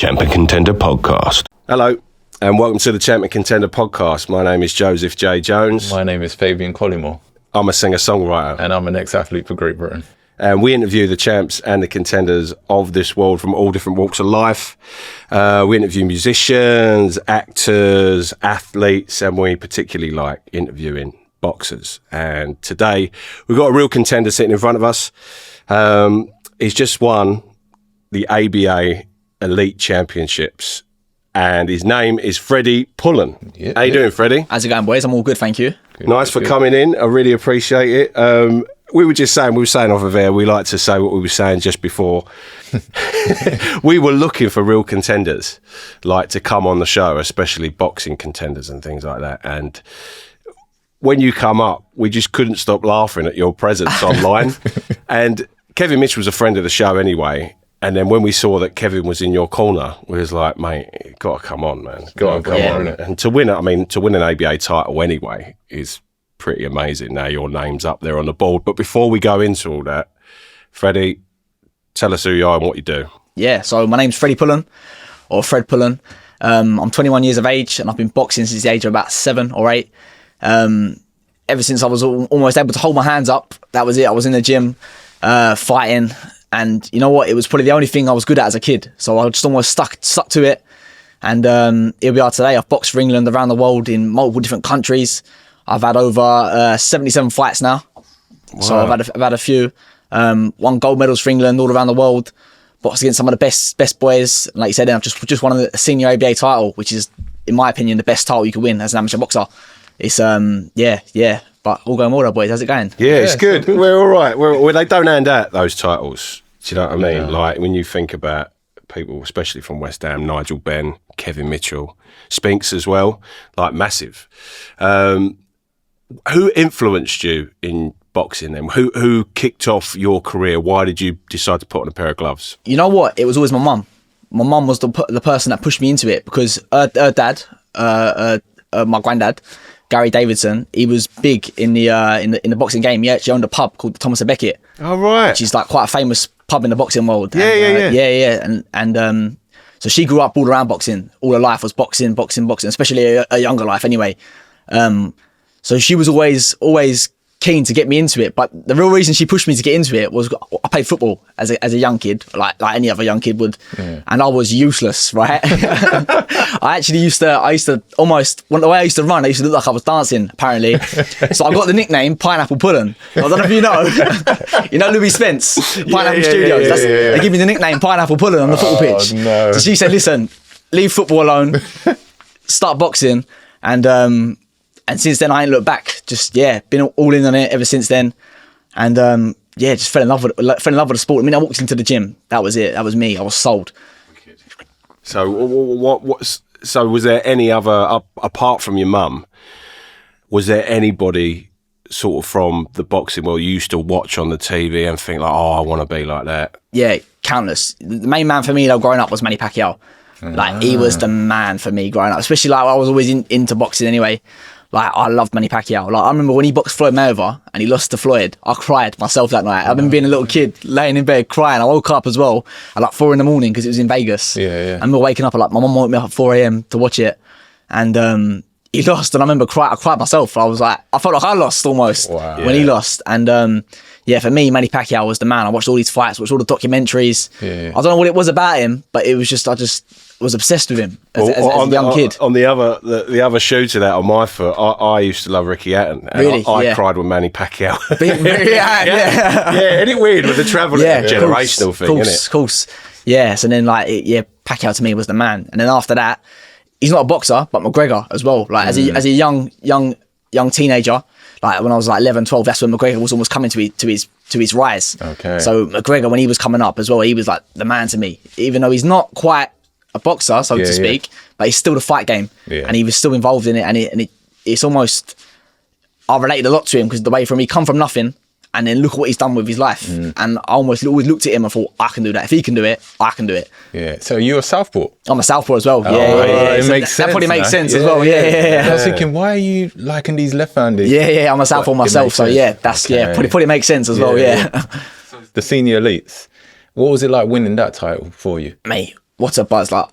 Champ and Contender podcast. Hello, and welcome to the Champ and Contender podcast. My name is Joseph J. Jones. My name is Fabian Collymore. I'm a singer-songwriter. And I'm an ex-athlete for Great Britain. And we interview the champs and the contenders of this world from all different walks of life. We interview musicians, actors, athletes, and we particularly like interviewing boxers. And today, we've got a real contender sitting in front of us. He's just won the ABA Elite Championships, and his name is Freddie Pullen. How you doing, Freddie? How's it going, boys? I'm all good, thank you. Nice for coming in. I really appreciate it. We were saying off of air, we like to say what we were saying just before. We were looking for real contenders, like to come on the show, especially boxing contenders and things like that. And when you come up, we just couldn't stop laughing at your presence online. And Kevin Mitchell was a friend of the show anyway. And then when we saw that Kevin was in your corner, we was like, mate, you got to come on, man. Got to come on. And to win an ABA title anyway is pretty amazing. Now your name's up there on the board. But before we go into all that, Freddie, tell us who you are and what you do. Yeah, so my name's Freddie Pullen, or Fred Pullen. I'm 21 years of age, and I've been boxing since the age of about 7 or 8. Ever since I was almost able to hold my hands up, that was it. I was in the gym fighting. And you know what? It was probably the only thing I was good at as a kid. So I just almost stuck to it. And here we are today. I've boxed for England, around the world, in multiple different countries. I've had over 77 fights now. Wow. So I've had a few. Won gold medals for England all around the world. Boxed against some of the best boys. And like you said, I've just won a senior ABA title, which is, in my opinion, the best title you could win as an amateur boxer. It's yeah. But all going well, boys. How's it going? Yeah, it's good. We're all right. They don't hand out those titles. Do you know what I mean? Yeah. Like when you think about people, especially from West Ham, Nigel Benn, Kevin Mitchell, Spinks as well, like massive. Who influenced you in boxing then? Who kicked off your career? Why did you decide to put on a pair of gloves? You know what? It was always my mum. My mum was the person that pushed me into it, because her dad, my granddad, Gary Davidson, he was big in the boxing game. He actually owned a pub called the Thomas a Beckett. Oh, right. Which is like quite a famous pub in the boxing world. Yeah. And so she grew up all around boxing. All her life was boxing, especially a younger life anyway. So she was always keen to get me into it, but the real reason she pushed me to get into it was I played football as a young kid, like any other young kid would, and I was useless, right? I used to almost, the way I used to run, I used to look like I was dancing, apparently. So I got the nickname Pineapple Pullen. I don't know if you know. You know Louis Spence, Pineapple Studios. They give me the nickname Pineapple Pullen on the football pitch. No. So she said, listen, leave football alone, start boxing, and since then, I ain't looked back. Just, been all in on it ever since then. And, just fell in love with the sport. I mean, I walked into the gym. That was it. That was me. I was sold. So so was there any other, apart from your mum, was there anybody sort of from the boxing world you used to watch on the TV and think like, oh, I want to be like that? Yeah, countless. The main man for me, though, growing up was Manny Pacquiao. Like, he was the man for me growing up. Especially, like, I was always into boxing anyway. Like, I loved Manny Pacquiao. Like, I remember when he boxed Floyd Mayweather and he lost to Floyd, I cried myself that night. I remember being a little kid, laying in bed, crying. I woke up as well at like 4 a.m. because it was in Vegas. Yeah. I remember waking up at like, my mum woke me up at 4 a.m. to watch it. And he lost, and I remember I cried myself. I was like, I felt like I lost almost when he lost. And for me, Manny Pacquiao was the man. I watched all these fights, watched all the documentaries. I don't know what it was about him, but it was just, I just was obsessed with him as a young kid. On the other shoe to that on my foot, I used to love Ricky Hatton. And really? I cried with Manny Pacquiao. Yeah, isn't it weird with the travel generational thing, isn't it? Of course. Yes, and then Pacquiao to me was the man. And then after that, he's not a boxer, but McGregor as well. Like as a young teenager, like when I was like 11, 12, that's when McGregor was almost coming to his rise. Okay. So McGregor, when he was coming up as well, he was like the man to me. Even though he's not quite a boxer, so to speak, but he's still the fight game, and he was still involved in it. And it's almost, I related a lot to him because the way he come from nothing, and then look at what he's done with his life. And I almost always looked at him and thought, I can do that. If he can do it, I can do it. Yeah. So you're a southpaw? I'm a southpaw as well. It So makes sense. That probably makes sense as Yeah, well. Yeah. I was thinking, why are you liking these left-handed? Yeah. I'm a southpaw myself. So that's probably makes sense as well. Yeah. The senior elites. What was it like winning that title for you? Mate, what a buzz! Like,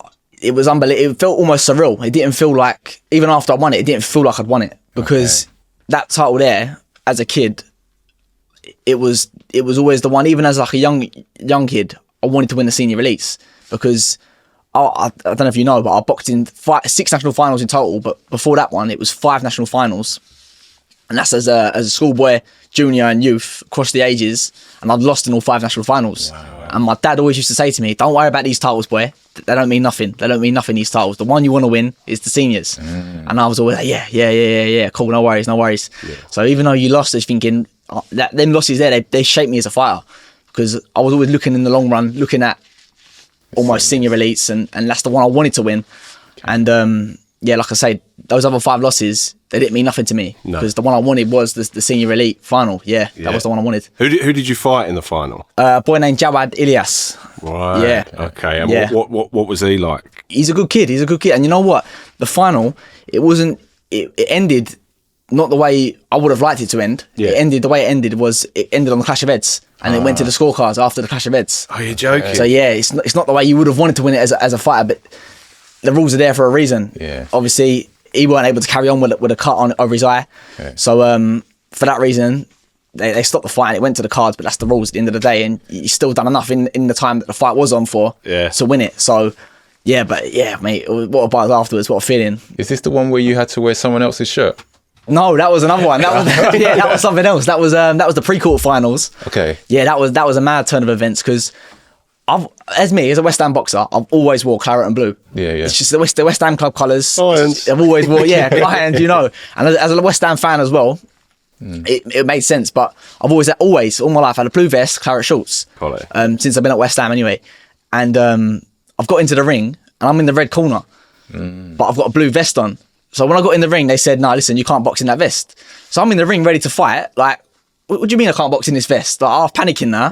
it was unbelievable. It felt almost surreal. It didn't feel like, even after I won it, it didn't feel like I'd won it, because that title there, as a kid, it was always the one. Even as like a young kid, I wanted to win the senior release, because I don't know if you know, but I boxed in 6 national finals in total. But before that one, it was 5 national finals, and that's as a schoolboy, junior, and youth across the ages. And I'd lost in all 5 national finals. Wow. And my dad always used to say to me, "Don't worry about these titles, boy. They don't mean nothing. They don't mean nothing. These titles. The one you want to win is the seniors." And I was always like, yeah, cool, no worries. Yeah. So even though you lost, I was thinking that them losses there, they shaped me as a fighter, because I was always looking in the long run, looking at almost senior elites, and that's the one I wanted to win. And like I say, those other 5 losses, they didn't mean nothing to me, because the one I wanted was the senior elite final. Yeah, that was the one I wanted. Who did you fight in the final? A boy named Jawad Ilyas. Right. Yeah. Okay. And what was he like? He's a good kid. And you know what? The final, it ended not the way I would have liked it to end. Yeah. It ended on the clash of heads, and it went to the scorecards after the clash of heads. Oh, you're joking. So yeah, it's not the way you would have wanted to win it as a fighter, but the rules are there for a reason. Yeah. Obviously, he weren't able to carry on with a cut over his eye. Okay. So for that reason, they stopped the fight and it went to the cards, but that's the rules at the end of the day, and you still done enough in the time that the fight was on for to win it. So mate, what a buzz afterwards, what a feeling. Is this the one where you had to wear someone else's shirt? No, that was another one. That was something else. That was the pre-quarter finals. Okay. Yeah, that was a mad turn of events, because as a West Ham boxer, I've always wore claret and blue. Yeah. It's just the West Ham club colours. Irons. I've always wore, Irons, you know. And as a West Ham fan as well, it made sense. But I've always all my life had a blue vest, claret shorts. Since I've been at West Ham anyway. And I've got into the ring and I'm in the red corner, but I've got a blue vest on. So when I got in the ring, they said, "No, listen, you can't box in that vest." So I'm in the ring ready to fight. Like, what do you mean I can't box in this vest? Like, I'm panicking now.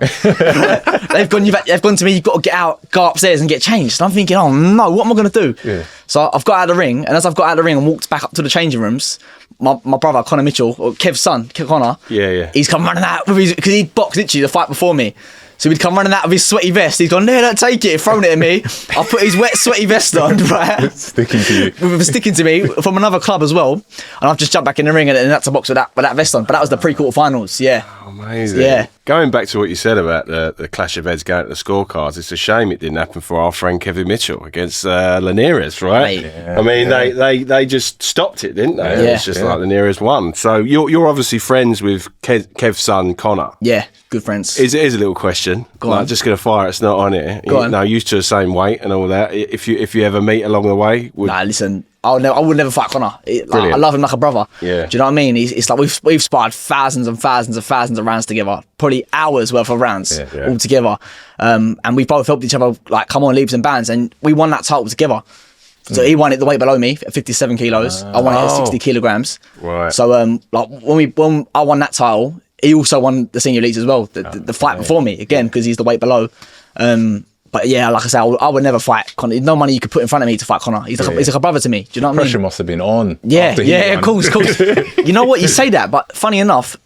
They've gone to me, "You've got to get out, go upstairs and get changed." And I'm thinking, oh no, what am I going to do? Yeah. So I've got out of the ring, and as I've got out of the ring and walked back up to the changing rooms, my brother, Conor Mitchell, or Kev's son, Conor, he's come running out, because he'd boxed literally the fight before me. So he'd come running out of his sweaty vest. He's gone, "No, don't take it." Thrown it at me. I put his wet, sweaty vest on, right? Sticking to me from another club as well. And I've just jumped back in the ring and had to box with that vest on. But that was the pre-quarter finals, yeah. Oh, amazing. Yeah. Going back to what you said about the clash of heads going to the scorecards, it's a shame it didn't happen for our friend Kevin Mitchell against Linares, right? Yeah. I mean, they just stopped it, didn't they? Yeah. It's just like Linares won. So you're obviously friends with Kev's son, Conor. Yeah, good friends. Here's a little question. Go on. Just going to fire, it's not on it. Go on. No, used to the same weight and all that. If you ever meet along the way. Nah, listen, I would never fight Conor. I love him like a brother. Yeah. Do you know what I mean? It's like we've sparred thousands and thousands of rounds together. Probably hours worth of rounds all together. And we both helped each other like come on leaps and bounds, and we won that title together. So he won it the weight below me at 57 kilos. I won it at 60 kilograms. Right. So like when I won that title, he also won the senior elites as well. The fight before me again, because he's the weight below. But yeah, like I said, I would never fight Conor. No money you could put in front of me to fight Conor. He's like a brother to me. Do you know what I mean? Pressure must have been on. Yeah, of course. You know what? You say that, but funny enough,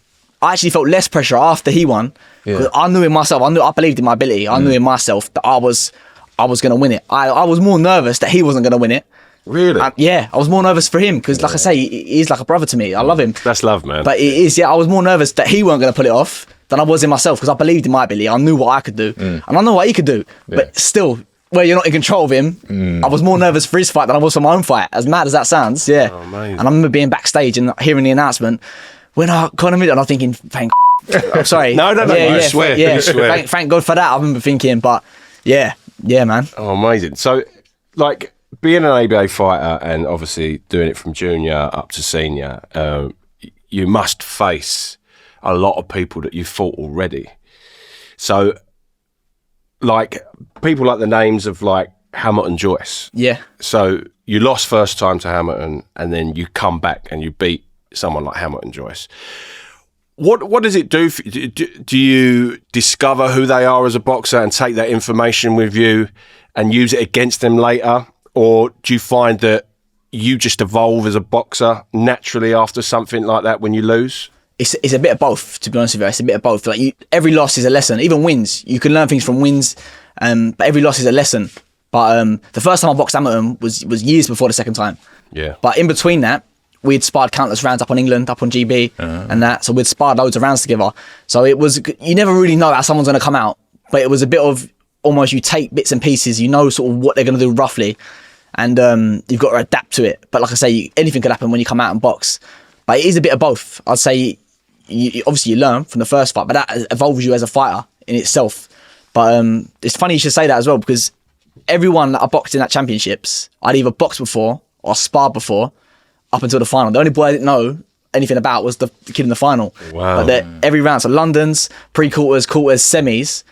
I actually felt less pressure after he won. Because I knew in myself. I believed in my ability. I knew in myself that I was going to win it. I was more nervous that he wasn't going to win it. Really? Yeah, I was more nervous for him because, like I say, he's like a brother to me. I love him. That's love, man. But it is, I was more nervous that he weren't going to pull it off than I was in myself, because I believed in my ability. I knew what I could do, and I know what he could do. But still, where you're not in control of him, I was more nervous for his fight than I was for my own fight. As mad as that sounds, yeah. Oh, amazing. And I remember being backstage and hearing the announcement when I kind of, and I'm thinking, thank. I'm sorry. No. You swear. Yeah. You swear. Thank God for that. I remember thinking, but yeah, man. Oh, amazing. So, like, being an ABA fighter and obviously doing it from junior up to senior, you must face a lot of people that you've fought already. So, like, people like the names of, like, Hamilton Joyce. Yeah. So, you lost first time to Hamilton and then you come back and you beat someone like Hamilton Joyce. What does it do for you? Do you discover who they are as a boxer and take that information with you and use it against them later? Or do you find that you just evolve as a boxer naturally after something like that when you lose? It's a bit of both, to be honest with you. It's a bit of both. Like every loss is a lesson. Even wins, you can learn things from wins. But every loss is a lesson. But the first time I boxed amateur was years before the second time. Yeah. But in between that, we'd sparred countless rounds up on England, up on GB, and that. So we'd sparred loads of rounds together. So it was, you never really know how someone's going to come out, but it was a bit of almost you take bits and pieces, you know sort of what they're going to do roughly, and you've got to adapt to it. But like I say, anything could happen when you come out and box. But it is a bit of both. I'd say, obviously you learn from the first fight, but that evolves you as a fighter in itself. But it's funny you should say that as well, because everyone that I boxed in that championships, I'd either boxed before or sparred before up until the final. The only boy I didn't know anything about was the kid in the final. Wow. But every round, so London's, pre-quarters, quarters, semis,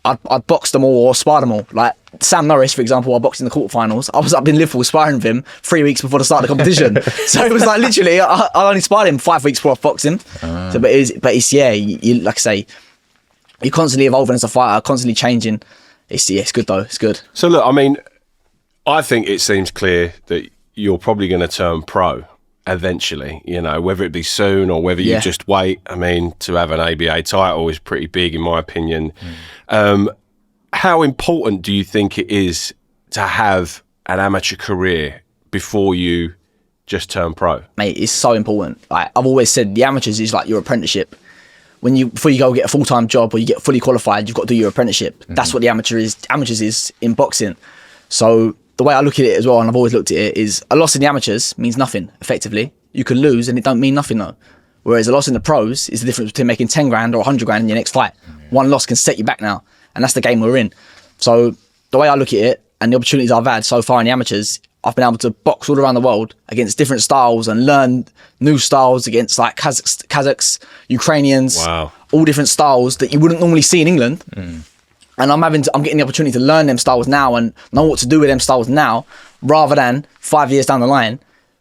I'd boxed them all or sparred them all. Like Sam Norris, for example, I boxed in the quarterfinals. I was up in Liverpool sparring with him 3 weeks before the start of the competition. So it was like literally, I only sparred him 5 weeks before I boxed him. So, but it's yeah, you like I say, you're constantly evolving as a fighter, constantly changing. It's good though. It's good. So look, I mean, I think it seems clear that you're probably going to turn pro eventually, you know, whether it be soon or whether you just wait. I mean, to have an ABA title is pretty big in my opinion. How important do you think it is to have an amateur career before you just turn pro? Mate, it's so important. Like, I've always said the amateurs is like your apprenticeship. Before you go get a full-time job or you get fully qualified, you've got to do your apprenticeship. That's what the amateurs is in boxing. So the way I look at it as well, and I've always looked at it, is a loss in the amateurs means nothing, effectively. You can lose and it don't mean nothing though. Whereas a loss in the pros is the difference between making 10 grand or 100 grand in your next fight. One loss can set you back now. And that's the game we're in. So the way I look at it and the opportunities I've had so far in the amateurs, I've been able to box all around the world against different styles and learn new styles against like Kazakhs, Ukrainians, all different styles that you wouldn't normally see in England. And I'm getting the opportunity to learn them styles now and know what to do with them styles now, rather than 5 years down the line,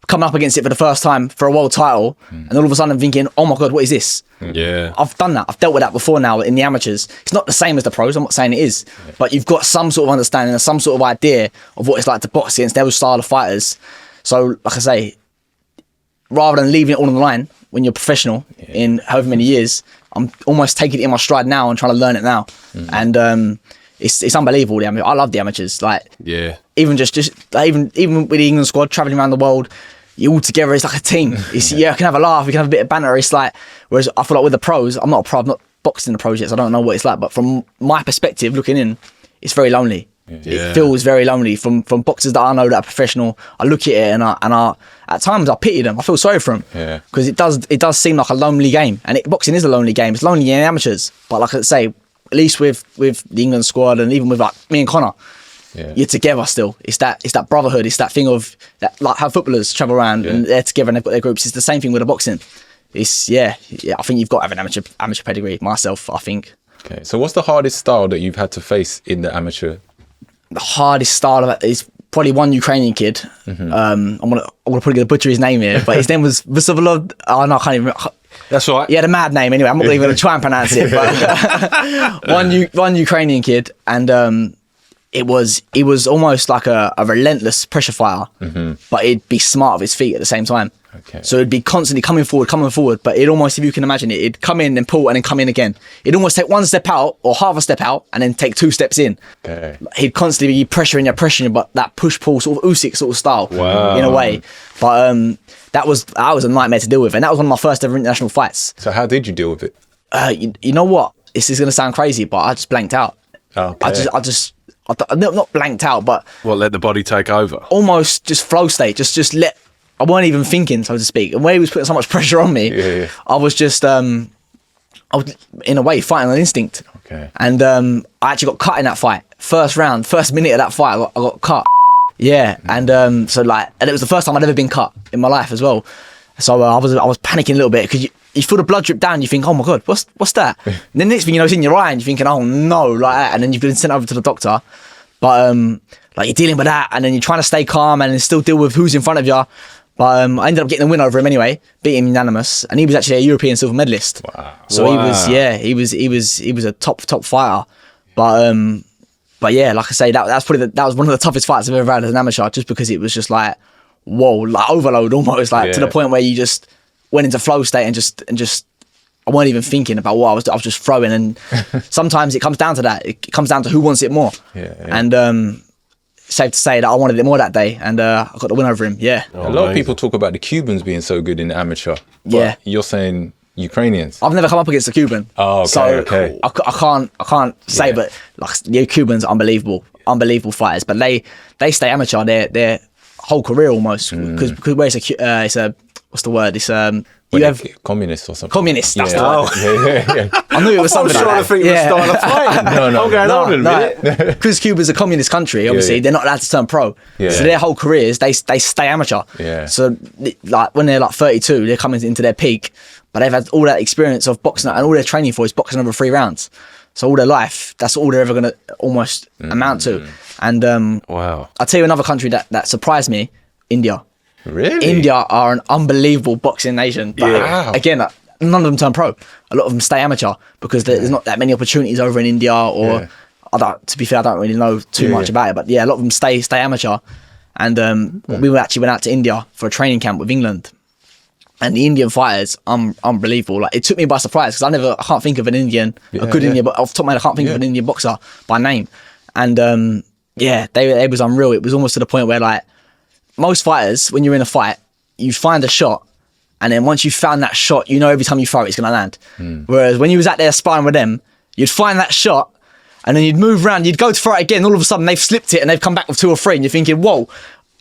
coming up against it for the first time for a world title, and all of a sudden thinking, oh my God, what is this? Yeah. I've done that. I've dealt with that before now in the amateurs. It's not the same as the pros, I'm not saying it is, but you've got some sort of understanding and some sort of idea of what it's like to box against those style of fighters. So, like I say, rather than leaving it all on the line when you're professional in however many years, I'm almost taking it in my stride now and trying to learn it now. And it's unbelievable. I love the amateurs. Like, even even with the England squad traveling around the world, you all together, it's like a team. It's I can have a laugh, we can have a bit of banter. It's like, whereas I feel like with the pros, I'm not a pro, I've not boxed in the pros yet, so I don't know what it's like. But from my perspective, looking in, it's very lonely. It feels very lonely from boxers that I know that are professional. I look at it and I at times I pity them. I feel sorry for them because it does seem like a lonely game, and boxing is a lonely game. It's lonely in amateurs, but like I say, at least with the England squad and even with like me and Conor, you're together still. It's that brotherhood. It's that thing of that, like how footballers travel around and they're together and they've got their groups. It's the same thing with the boxing. It's I think you've got to have an amateur pedigree. Myself, I think. Okay, so what's the hardest style that you've had to face in the amateur? The hardest style of it is probably one Ukrainian kid. I'm gonna probably butcher his name here, but his name was Vasilovod. Oh no, I can't even remember. That's all right. He had a mad name anyway. I'm not even going to try and pronounce it. But one Ukrainian kid, and he was almost like a relentless pressure fighter, but he'd be smart with his feet at the same time. Okay. So it'd be constantly coming forward, but it'd almost, if you can imagine it, it'd come in and pull and then come in again. It'd almost take one step out or half a step out and then take 2 steps in. Okay. He'd constantly be pressuring you, but that push-pull sort of Usyk sort of style in a way. But that was a nightmare to deal with, and that was one of my first ever international fights. So how did you deal with it? You know what? This is going to sound crazy, but I just blanked out. Okay. I not blanked out, but let the body take over. Almost just flow state. Just let. I weren't even thinking, so to speak. And where he was putting so much pressure on me, I was just, I was in a way fighting on instinct. Okay. And I actually got cut in that fight. First minute of that fight, I got cut. Yeah. And and it was the first time I'd ever been cut in my life as well. So I was panicking a little bit because you feel the blood drip down. You think, oh my God, what's that? And then the next thing you know, it's in your eye, and you're thinking, oh no, like that. And then you've been sent over to the doctor. But you're dealing with that, and then you're trying to stay calm and then still deal with who's in front of you. But I ended up getting the win over him anyway, beat him unanimous, and he was actually a European silver medalist. Wow. So he was a top fighter. But yeah, like I say, that was one of the toughest fights I've ever had as an amateur, just because it was just like, whoa, like overload almost, to the point where you just went into flow state and just I weren't even thinking about what I was just throwing. And sometimes it comes down to that. It comes down to who wants it more. And safe to say that I wanted it more that day, and I got the win over him. Yeah. A lot of people talk about the Cubans being so good in the amateur. But Yeah. you're saying Ukrainians. I've never come up against a Cuban. Oh, okay, so okay. I can't say, but like the Cubans are unbelievable fighters. But they stay amateur their whole career almost because where it's a what's the word? It's you have communists or something. communists. That's the Oh. word. I knew it was something I was like trying that. to think of a style of fighting. No. I'm going on in a minute. Because Cuba's a communist country, obviously they're not allowed to turn pro. Yeah. So their whole careers they stay amateur. Yeah. So like when they're like 32, they're coming into their peak, but they've had all that experience of boxing and all their training for is boxing over 3 rounds. So all their life, that's all they're ever gonna almost amount to. And Wow. I'll tell you another country that surprised me, India. Really? India are an unbelievable boxing nation. But Yeah. again, none of them turn pro. A lot of them stay amateur because there's not that many opportunities over in India. Or to be fair, I don't really know too much about it. But yeah, a lot of them stay amateur. And we actually went out to India for a training camp with England. And the Indian fighters, unbelievable. Like it took me by surprise because I can't think of an Indian, a good Indian, but off the top of my head, I can't think of an Indian boxer by name. And they was unreal. It was almost to the point where like most fighters, when you're in a fight, you find a shot, and then once you found that shot, you know every time you throw it, it's gonna land. Whereas when you was out there sparring with them, you'd find that shot, and then you'd move around, you'd go to throw it again, and all of a sudden they've slipped it and they've come back with 2 or 3, and you're thinking, whoa,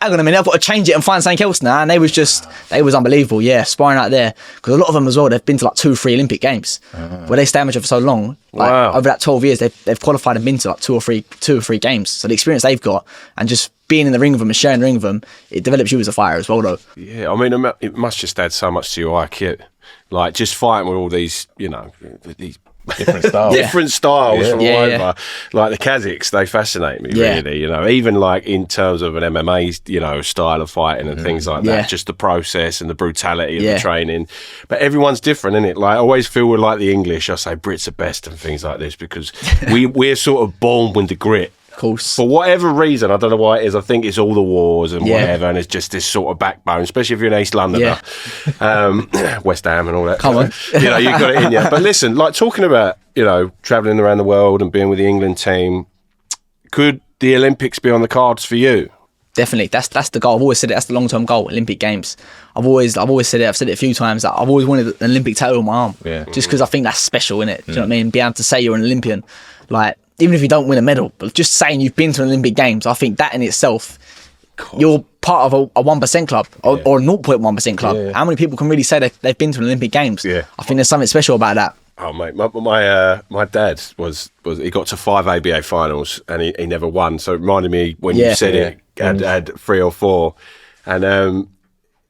hang on a minute, I've got to change it and find something else now. And they was unbelievable, sparring out there. Because a lot of them as well, they've been to like 2 or 3 Olympic games where they stay amateur for so long. Like, Wow. over that 12 years, they've qualified and been to like 2 or 3 games. So the experience they've got and just being in the ring with them and sharing the ring with them, it develops you as a fighter as well, though. Yeah, I mean, it must just add so much to your IQ. Like, just fighting with all these, these Different styles. different styles from all Yeah, over. yeah. Like the Kazakhs, they fascinate me, Yeah. really. Even like in terms of an MMA, style of fighting and things like Yeah. that, just the process and the brutality of Yeah. the training. But everyone's different, isn't it? Like, I always feel with like the English, I say Brits are best and things like this because we're sort of born with the grit. Of course. For whatever reason, I don't know why it is. I think it's all the wars and Yeah. whatever, and it's just this sort of backbone, especially if you're an East Londoner, West Ham and all that. Come on. You've got it in you. But listen, like talking about, travelling around the world and being with the England team, could the Olympics be on the cards for you? Definitely, that's the goal. I've always said it. That's the long-term goal. Olympic Games. I've always said it. I've said it a few times. That I've always wanted an Olympic title on my arm. Yeah. Just because I think that's special, innit? Do you know what I mean? Be able to say you're an Olympian, like even if you don't win a medal, but just saying you've been to an Olympic Games, I think that in itself, you're part of a 1% club or a 0.1% club. Yeah. How many people can really say they've been to an Olympic Games? Yeah. I think there's something special about that. Oh mate, my dad was he got to 5 ABA finals and he never won. So it reminded me when you Yeah. said Yeah. it had 3 or 4, and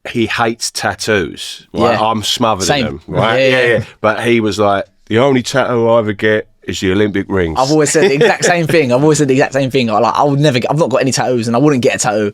he hates tattoos. Right? Yeah. I'm smothered Same. in them. Right? Yeah. But he was like, the only tattoo I ever get is the Olympic rings. I've always said the exact same thing. I've not got any tattoos and I wouldn't get a tattoo.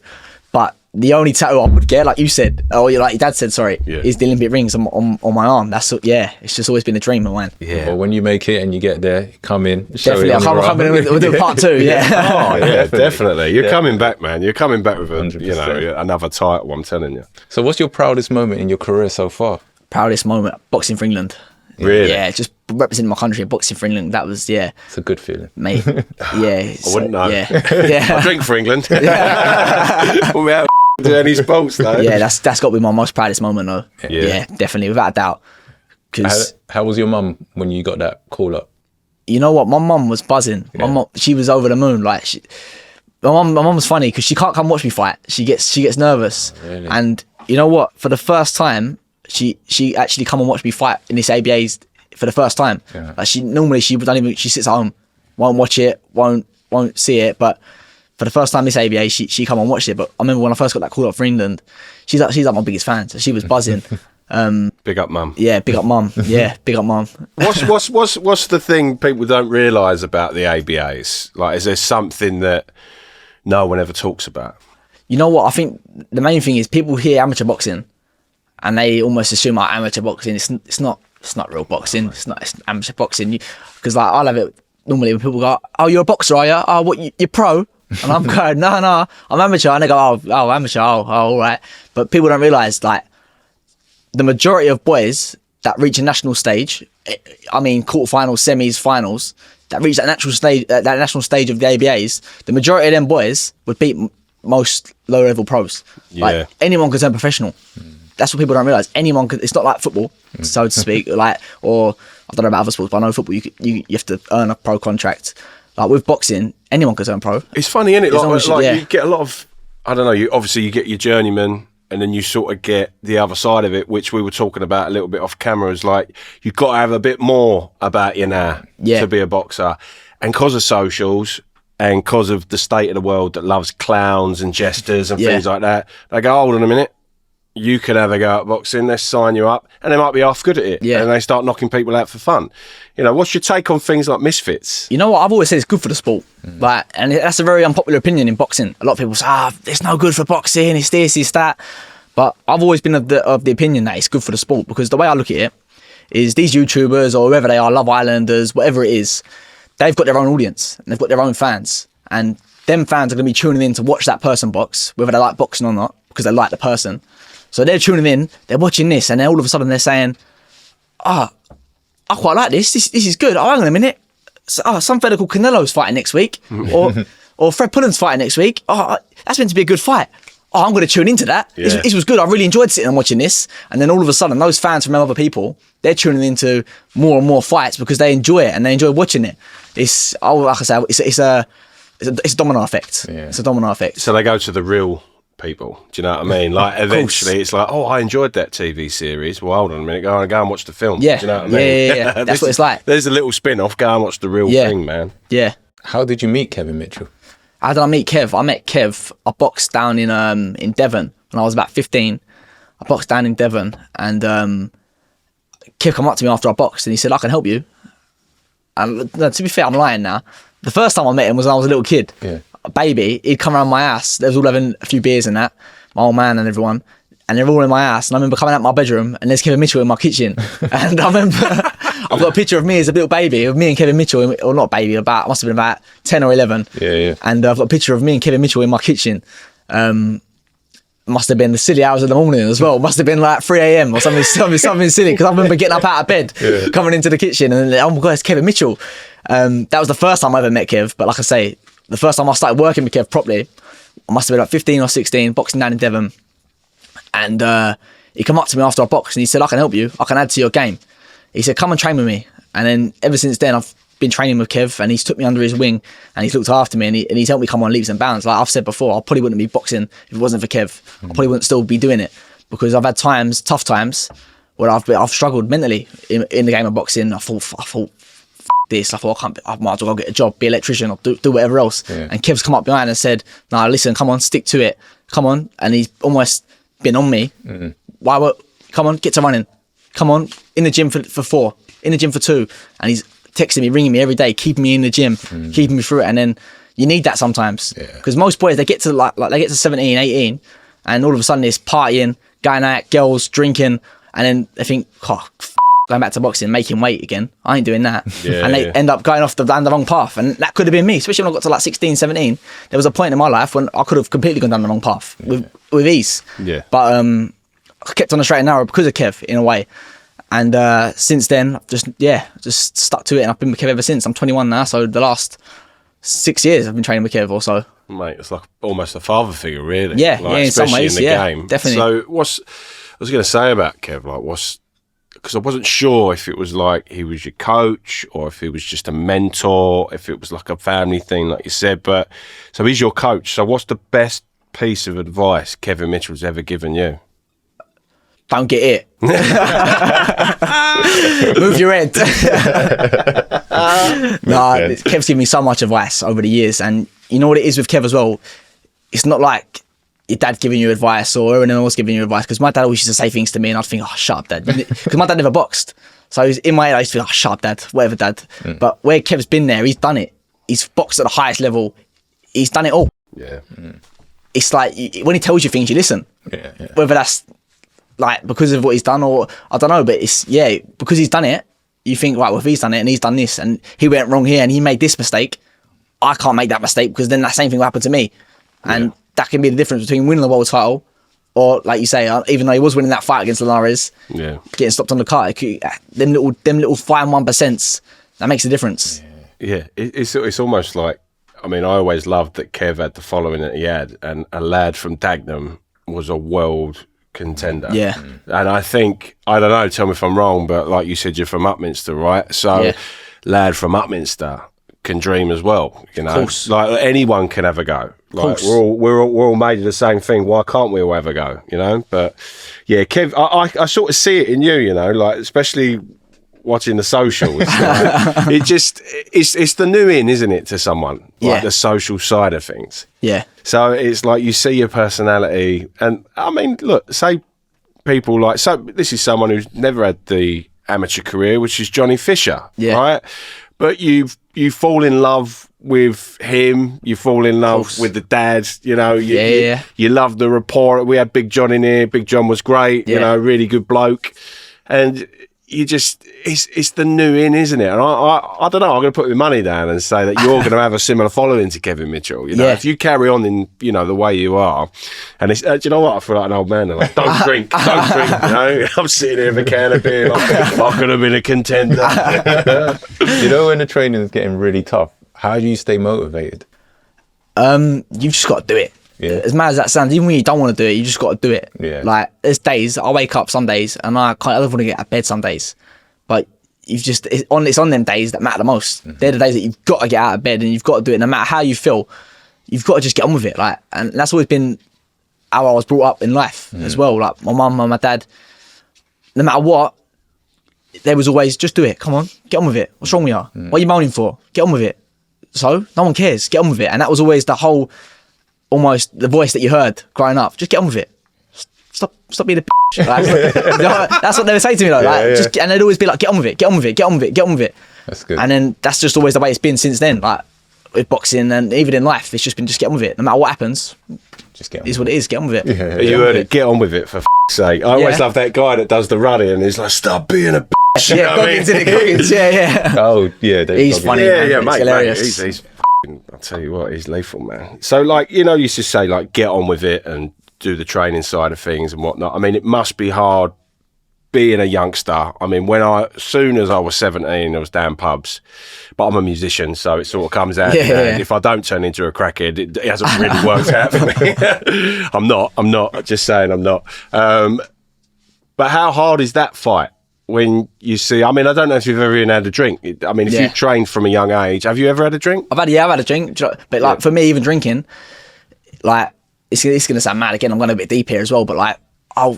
But the only tattoo I would get, like you said, or like your dad said, is the Olympic rings on my arm. It's just always been a dream of mine. Yeah. Well, when you make it and you get there, come in. Show Definitely, it I'll on your come in arm. with a part 2, yeah. Oh yeah, definitely. You're coming back, man. You're coming back with 100%. another title. I'm telling you. So what's your proudest moment in your career so far? Proudest moment, boxing for England. Really? Yeah, just representing my country, boxing for England. That was, It's a good feeling. mate. Yeah. I wouldn't know. Yeah. I Yeah. drink for England. We haven't do any sports though. Yeah, that's got to be my most proudest moment though. Yeah. Yeah, definitely, without a doubt. Because How was your mum when you got that call up? you know what, my mum was buzzing. My mum, she was over the moon. Like my mum was funny because she can't come watch me fight. She gets nervous. Really? And you know what? For the first time, she actually come and watch me fight in this ABA's for the first time. Yeah. Like she sits at home, won't watch it, won't see it, but. For the first time this ABA, she come and watched it. But I remember when I first got that call up for England, she's like my biggest fan. So she was buzzing. Big up, mum. Yeah, big up mum. Yeah, big up mum. What's the thing people don't realise about the ABAs? Like, is there something that no one ever talks about? You know what? I think the main thing is people hear amateur boxing, and they almost assume like amateur boxing. It's not real boxing. It's amateur boxing. Because like I'll have it normally when people go, "Oh, you're a boxer, are you? Oh, what? You're pro?" And I'm going, no, I'm amateur. And they go, oh, amateur, all right. But people don't realise, like, the majority of boys that reach a national stage, I mean, quarterfinals, semis, finals, that reach that national stage of the ABAs, the majority of them boys would beat most low level pros. Like anyone could turn professional. That's what people don't realise. Anyone could. It's not like football, so to speak. Like, or I don't know about other sports, but I know football. You have to earn a pro contract. Like with boxing, anyone could turn pro. It's funny, isn't it? Like you get a lot of, I don't know. You get your journeyman, and then you sort of get the other side of it, which we were talking about a little bit off camera. Is like you've got to have a bit more about you now to be a boxer, and because of socials. And because of the state of the world that loves clowns and jesters and things like that, they go, hold on a minute, you can have a go at boxing, let's sign you up. And they might be half good at it. Yeah. And they start knocking people out for fun. You know, what's your take on things like misfits? You know what, I've always said it's good for the sport. Like, and that's a very unpopular opinion in boxing. A lot of people say, it's no good for boxing, it's this, it's that. But I've always been of the opinion that it's good for the sport, because the way I look at it is these YouTubers or whoever they are, Love Islanders, whatever it is, they've got their own audience and they've got their own fans, and them fans are going to be tuning in to watch that person box, whether they like boxing or not, because they like the person. So they're tuning in, they're watching this, and then all of a sudden they're saying, I quite like this is good. Hang on a minute. Some fella called Canelo's fighting next week, or Fred Pullen's fighting next week. That's meant to be a good fight. I'm going to tune into that. Yeah. This was good. I really enjoyed sitting and watching this. And then all of a sudden, those fans from other people, they're tuning into more and more fights because they enjoy it and they enjoy watching it. It's like I say, it's a domino effect. Yeah. It's a domino effect. So they go to the real people. Do you know what I mean? Like eventually, it's like, I enjoyed that TV series. Well, hold on a minute, go and watch the film. Yeah. Do you know what I mean? Yeah. That's what it's like. There's a little spin-off. Go and watch the real thing, man. Yeah. How did you meet Kevin Mitchell? How did I meet Kev? I met Kev. I boxed down in Devon when I was about 15. I boxed down in Devon, and Kev came up to me after I boxed and he said, I can help you. And to be fair, I'm lying now. The first time I met him was when I was a little kid. Yeah. A baby. He'd come around my house. They was all having a few beers and that. My old man and everyone. And they're all in my house. And I remember coming out my bedroom and there's Kevin Mitchell in my kitchen. And I remember I've got a picture of me as a little baby, of me and Kevin Mitchell, or not baby, must have been about 10 or 11. Yeah. And I've got a picture of me and Kevin Mitchell in my kitchen. Must have been the silly hours of the morning as well. Must have been like 3 a.m. or something silly, because I remember getting up out of bed, coming into the kitchen, and oh my God, it's Kevin Mitchell. That was the first time I ever met Kev. But like I say, the first time I started working with Kev properly, I must have been like 15 or 16, boxing down in Devon. And he came up to me after I boxed and he said, I can help you. I can add to your game. He said, come and train with me. And then ever since then, I've been training with Kev, and he's took me under his wing and he's looked after me, and he's helped me come on leaps and bounds. Like I've said before, I probably wouldn't be boxing if it wasn't for Kev. I probably wouldn't still be doing it, because I've had tough times, where I've struggled mentally in the game of boxing. I thought, this. I thought I might as well go get a job, be an electrician, or do whatever else. Yeah. And Kev's come up behind and said, "No, listen, come on, stick to it. Come on." And he's almost been on me. Come on, get to running. Come on, in the gym for 4, in the gym for 2, and he's texting me, ringing me every day, keeping me in the gym, keeping me through it. And then you need that sometimes, because most boys, they get to like they get to 17, 18, and all of a sudden it's partying, going out, girls, drinking, and then they think, going back to boxing, making weight again. I ain't doing that. And they end up going down the wrong path. And that could have been me, especially when I got to like 16, 17. There was a point in my life when I could have completely gone down the wrong path with ease. Yeah. But I kept on the straight and narrow because of Kev, in a way. And since then, I've just stuck to it, and I've been with Kev ever since. I'm 21 now, so the last 6 years I've been training with Kev or so. Mate, it's like almost a father figure, really. Yeah, in some ways, in the game. Definitely. So I was going to say about Kev, because I wasn't sure if it was like he was your coach, or if he was just a mentor, if it was like a family thing, like you said. But so he's your coach. So what's the best piece of advice Kevin Mitchell's ever given you? Don't get it. Move your head. Kev's given me so much advice over the years, and you know what it is with Kev as well? It's not like your dad giving you advice or anyone else giving you advice, because my dad always used to say things to me and I'd think, shut up, Dad. Because my dad never boxed. So in my head, I used to think, shut up, Dad, whatever, Dad. But where Kev's been there, he's done it. He's boxed at the highest level. He's done it all. Yeah. It's like, when he tells you things, you listen. Yeah. Whether that's like because of what he's done, or I don't know, but it's because he's done it, you think, right, well, if he's done it and he's done this and he went wrong here and he made this mistake, I can't make that mistake, because then that same thing will happen to me. And that can be the difference between winning the world title, or like you say, even though he was winning that fight against Linares, getting stopped on the cart, them little 5 and 1%, that makes a difference. Yeah, it's almost like, I mean, I always loved that Kev had the following that he had, and a lad from Dagenham was a world contender. Yeah. And I think, I don't know, tell me if I'm wrong, but like you said, you're from Upminster, right? So, lad from Upminster can dream as well, you know? Of course. Like, anyone can have a go. Like, we're all made of the same thing. Why can't we all have a go, you know? But, yeah, Kev, I sort of see it in you, you know, like, especially watching the socials. Like, it's the new in, isn't it, to someone? Like the social side of things. Yeah. So it's like you see your personality, and I mean, look, say people like, so this is someone who's never had the amateur career, which is Johnny Fisher, right? But you fall in love with him, you fall in love with the dad, you know, you love the rapport. We had Big John in here, Big John was great, you know, really good bloke, and you just, it's the new in, isn't it? And I don't know, I'm going to put my money down and say that you're going to have a similar following to Kevin Mitchell. You know, if you carry on in, you know, the way you are, and it's, do you know what? I feel like an old man. I'm like, don't drink, you know? I'm sitting here with a can of beer, like, I could have been a contender. You know, when the training is getting really tough, how do you stay motivated? You've just got to do it. Yeah. As mad as that sounds, even when you don't want to do it, you just got to do it. Yeah. Like, there's days I wake up some days and I don't want to get out of bed some days, but it's on them days that matter the most. They're the days that you've got to get out of bed and you've got to do it. No matter how you feel, you've got to just get on with it. Like, and that's always been how I was brought up in life as well. Like, my mum and my dad, no matter what, there was always, just do it. Come on, get on with it. What's wrong with you? What are you moaning for? Get on with it. So no one cares. Get on with it. And that was always the whole, almost the voice that you heard growing up. Just get on with it. Stop being a bitch. Like, that's what they would say to me. Just, and they'd always be like, get on with it, get on with it, get on with it, get on with it. That's good. And then that's just always the way it's been since then. Like, with boxing and even in life, it's just been just get on with it. No matter what happens, just get on. It is what it is. Get on with it. Yeah. You heard it. Get on with it, for sake. I always love that guy that does the running and he's like, stop being a bitch. Yeah, Goggins, isn't it? Goggins, yeah. Oh, yeah. He's funny, man. Yeah, It's mate. hilarious. He's I'll tell you what, he's lethal, man. So, like, you know, you used to say, like, get on with it and do the training side of things and whatnot. I mean, it must be hard being a youngster. I mean, as soon as I was 17, I was down pubs, but I'm a musician, so it sort of comes out. If I don't turn into a crackhead, it hasn't really worked out for me. I'm not, just saying I'm not. But how hard is that fight? When you see, I mean, I don't know if you've ever even had a drink. I mean, if you've trained from a young age, have you ever had a drink? I've had a drink, but like for me, even drinking, like it's gonna sound mad again. I'm going a bit deep here as well, but like,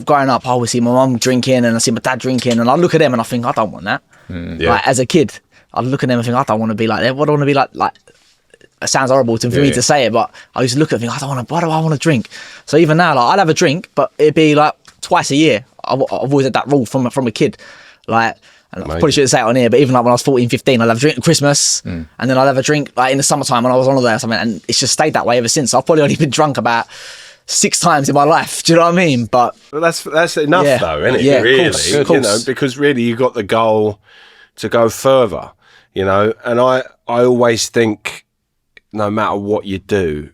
growing up, I always see my mum drinking and I see my dad drinking, and I look at them and I think, I don't want that. Like, as a kid, I look at them and think, I don't want to be like them. What do I want to be like? It sounds horrible for me to say it, but I used to look at them and think, why do I want to drink? So even now, like, I'd have a drink, but it'd be like twice a year. I've always had that rule from a kid. Like, and I probably shouldn't say it on here, but even like when I was 14, 15, I'd have a drink at Christmas, and then I'd have a drink like in the summertime when I was on holiday or something, and it's just stayed that way ever since. I've probably only been drunk about 6 times in my life. Do you know what I mean? But that's enough, though, isn't it? Yeah, really, of course. You know, because really you got the goal to go further. You know, and I always think, no matter what you do,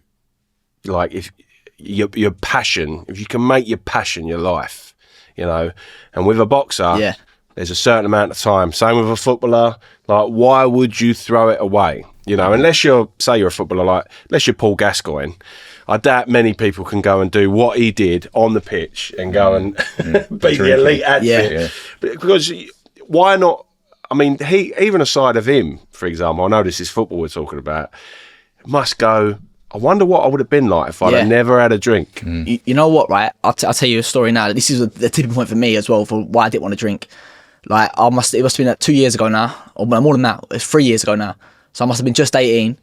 like, if your passion, if you can make your passion your life, you know, and with a boxer, there's a certain amount of time. Same with a footballer. Like, why would you throw it away? You know, unless you're a footballer, like, unless you're Paul Gascoigne, I doubt many people can go and do what he did on the pitch and go and be the elite athlete. Because why not? I mean, he, even aside of him, for example, I know this is football we're talking about, must go, I wonder what I would have been like if I'd have never had a drink. You know what, right? I'll tell you a story now. This is the tipping point for me as well for why I didn't want to drink. Like, it must have been 2 years ago now, or more than that. It's 3 years ago now. So I must have been just 18.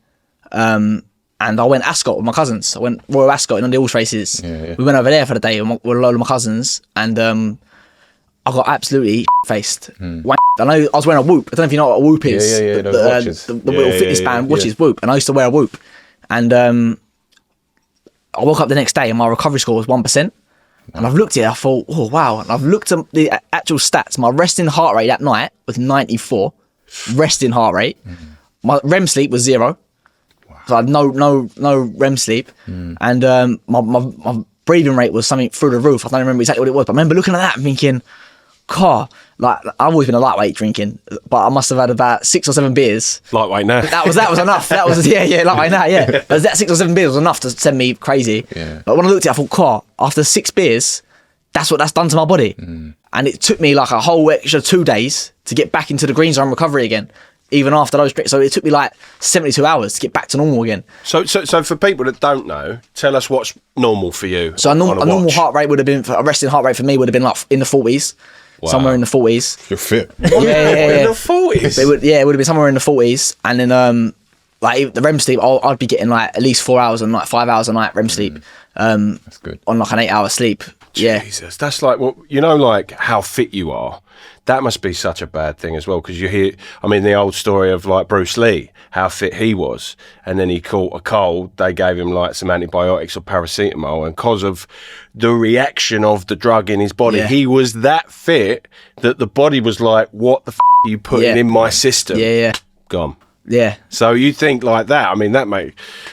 And I went Ascot with my cousins. I went Royal Ascot in the horse races. We went over there for the day with a load of my cousins, and I got absolutely faced. I know I was wearing a Whoop. I don't know if you know what a Whoop is. The little fitness band watches Whoop, and I used to wear a Whoop. And I woke up the next day and my recovery score was 1%. And I've looked at it, I thought, oh wow. And I've looked at the actual stats. My resting heart rate that night was 94. Resting heart rate. My REM sleep was 0. So I had no REM sleep. And my breathing rate was something through the roof. I don't remember exactly what it was, but I remember looking at that and thinking, like I've always been a lightweight drinking, but I must have had about 6 or 7 beers. Lightweight now. That was enough. That was lightweight now. Yeah, but that 6 or 7 beers was enough to send me crazy. Yeah. But when I looked at it, I thought, after 6 beers, that's what that's done to my body. And it took me like a whole extra 2 days to get back into the green zone recovery again, even after those drinks. So it took me like 72 hours to get back to normal again. So for people that don't know, tell us what's normal for you. So a normal heart rate would have been, a resting heart rate for me would have been like in the 40s. Wow. Somewhere in the 40s. You're fit. In the 40s? It would have been somewhere in the 40s. And then like the REM sleep, I'd be getting like at least 4 hours and like 5 hours a night REM sleep. That's good. On like an 8-hour sleep. Jesus, that's like, well, you know, like how fit you are. That must be such a bad thing as well, because you hear, I mean, the old story of like Bruce Lee, how fit he was, and then he caught a cold, they gave him like some antibiotics or paracetamol, and because of the reaction of the drug in his body, he was that fit that the body was like, what the are you putting in my system? Gone. Yeah. So you think like that, I mean,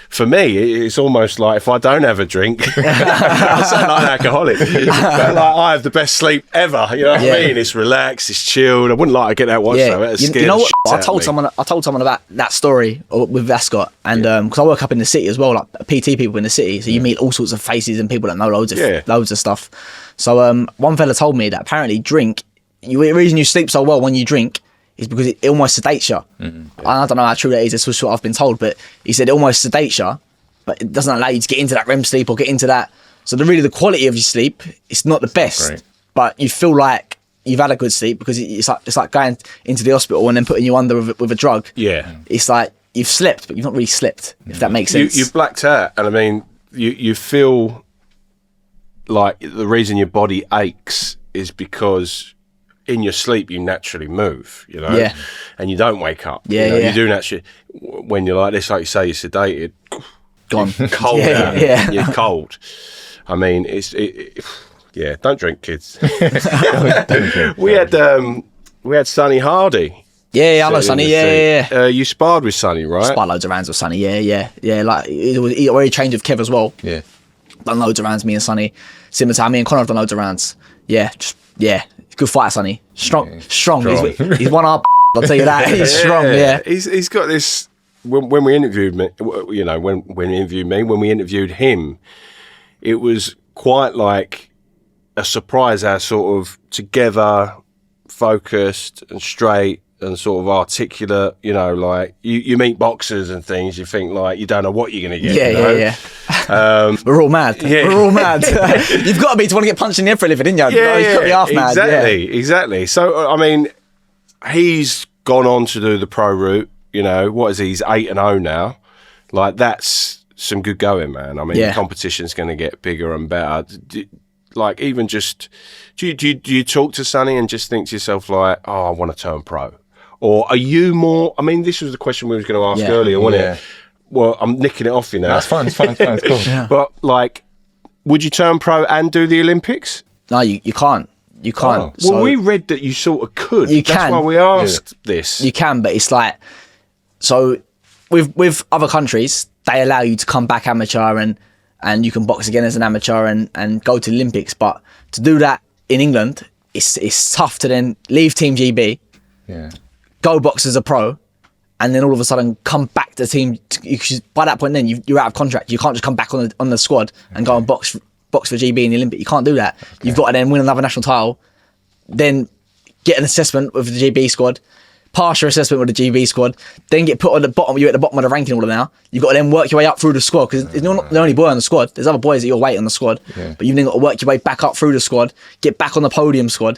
for me, it's almost like if I don't have a drink, I sound like an alcoholic, but like I have the best sleep ever, you know what I mean? It's relaxed, it's chilled. I wouldn't like to get that whatsoever. You know what? I told someone about that story with Ascot, and because I work up in the city as well, like PT people in the city, so you meet all sorts of faces and people that know loads of stuff. So one fella told me that apparently the reason you sleep so well when you drink is because it almost sedates you. I don't know how true that is, that's what I've been told, but he said it almost sedates you, but it doesn't allow you to get into that REM sleep or get into that. So the quality of your sleep, it's not the best, but you feel like you've had a good sleep because it's like going into the hospital and then putting you under with a drug. Yeah. It's like you've slept, but you've not really slept, if that makes sense. You've blacked out, and I mean, you feel like the reason your body aches is because in your sleep you naturally move, you know, and you don't wake up. You do naturally. When you're like this, like you say, you're sedated, gone, cold, you're cold. I mean, don't drink, kids. Don't drink. We had Sonny Hardy. Yeah, I know Sonny. Yeah. You sparred with Sonny, right? Sparred loads of rounds with Sonny. Yeah. Like he already trained with Kev as well. Yeah. Done loads of rounds, me and Sonny. Similar to me and Conor have done loads of rounds. Yeah. Good fighter, Sonny. Strong. He's one up. I'll tell you that. He's strong. Yeah. He's got this. When we interviewed me, you know, when we interviewed him, it was quite like a surprise how sort of together, focused and straight and sort of articulate, you know, like you meet boxers and things, you think like you don't know what you're going to get. Yeah. We're all mad. We're all mad. You've got to be to want to get punched in the head for a living, didn't you? You've got to be half mad. Exactly. So, I mean, he's gone on to do the pro route, you know, what is he? He's 8-0 now. Like, that's some good going, man. I mean, the competition's going to get bigger and better. Like, even just, do you talk to Sonny and just think to yourself like, oh, I want to turn pro? Or are you more, I mean, this was the question we was going to ask earlier, wasn't it? Well, I'm nicking it off you now. That's fine, it's cool. Yeah. But, like, would you turn pro and do the Olympics? No, you can't. You can't. Oh. Well, we read that you sort of could. You That's can. why we asked this. You can, but it's like, so with other countries, they allow you to come back amateur and you can box again as an amateur and go to the Olympics. But to do that in England, it's tough to then leave Team GB, go box as a pro, and then all of a sudden come back to the team. By that point, then you're out of contract. You can't just come back on the squad and go and box for GB in the Olympic. You can't do that. You've got to then win another national title, then get an assessment with the GB squad, pass your assessment with the GB squad, then get put on the bottom. You're at the bottom of the ranking order now. You've got to then work your way up through the squad because you're not the only boy on the squad. There's other boys that you're waiting on the squad, but you've then got to work your way back up through the squad, get back on the podium squad,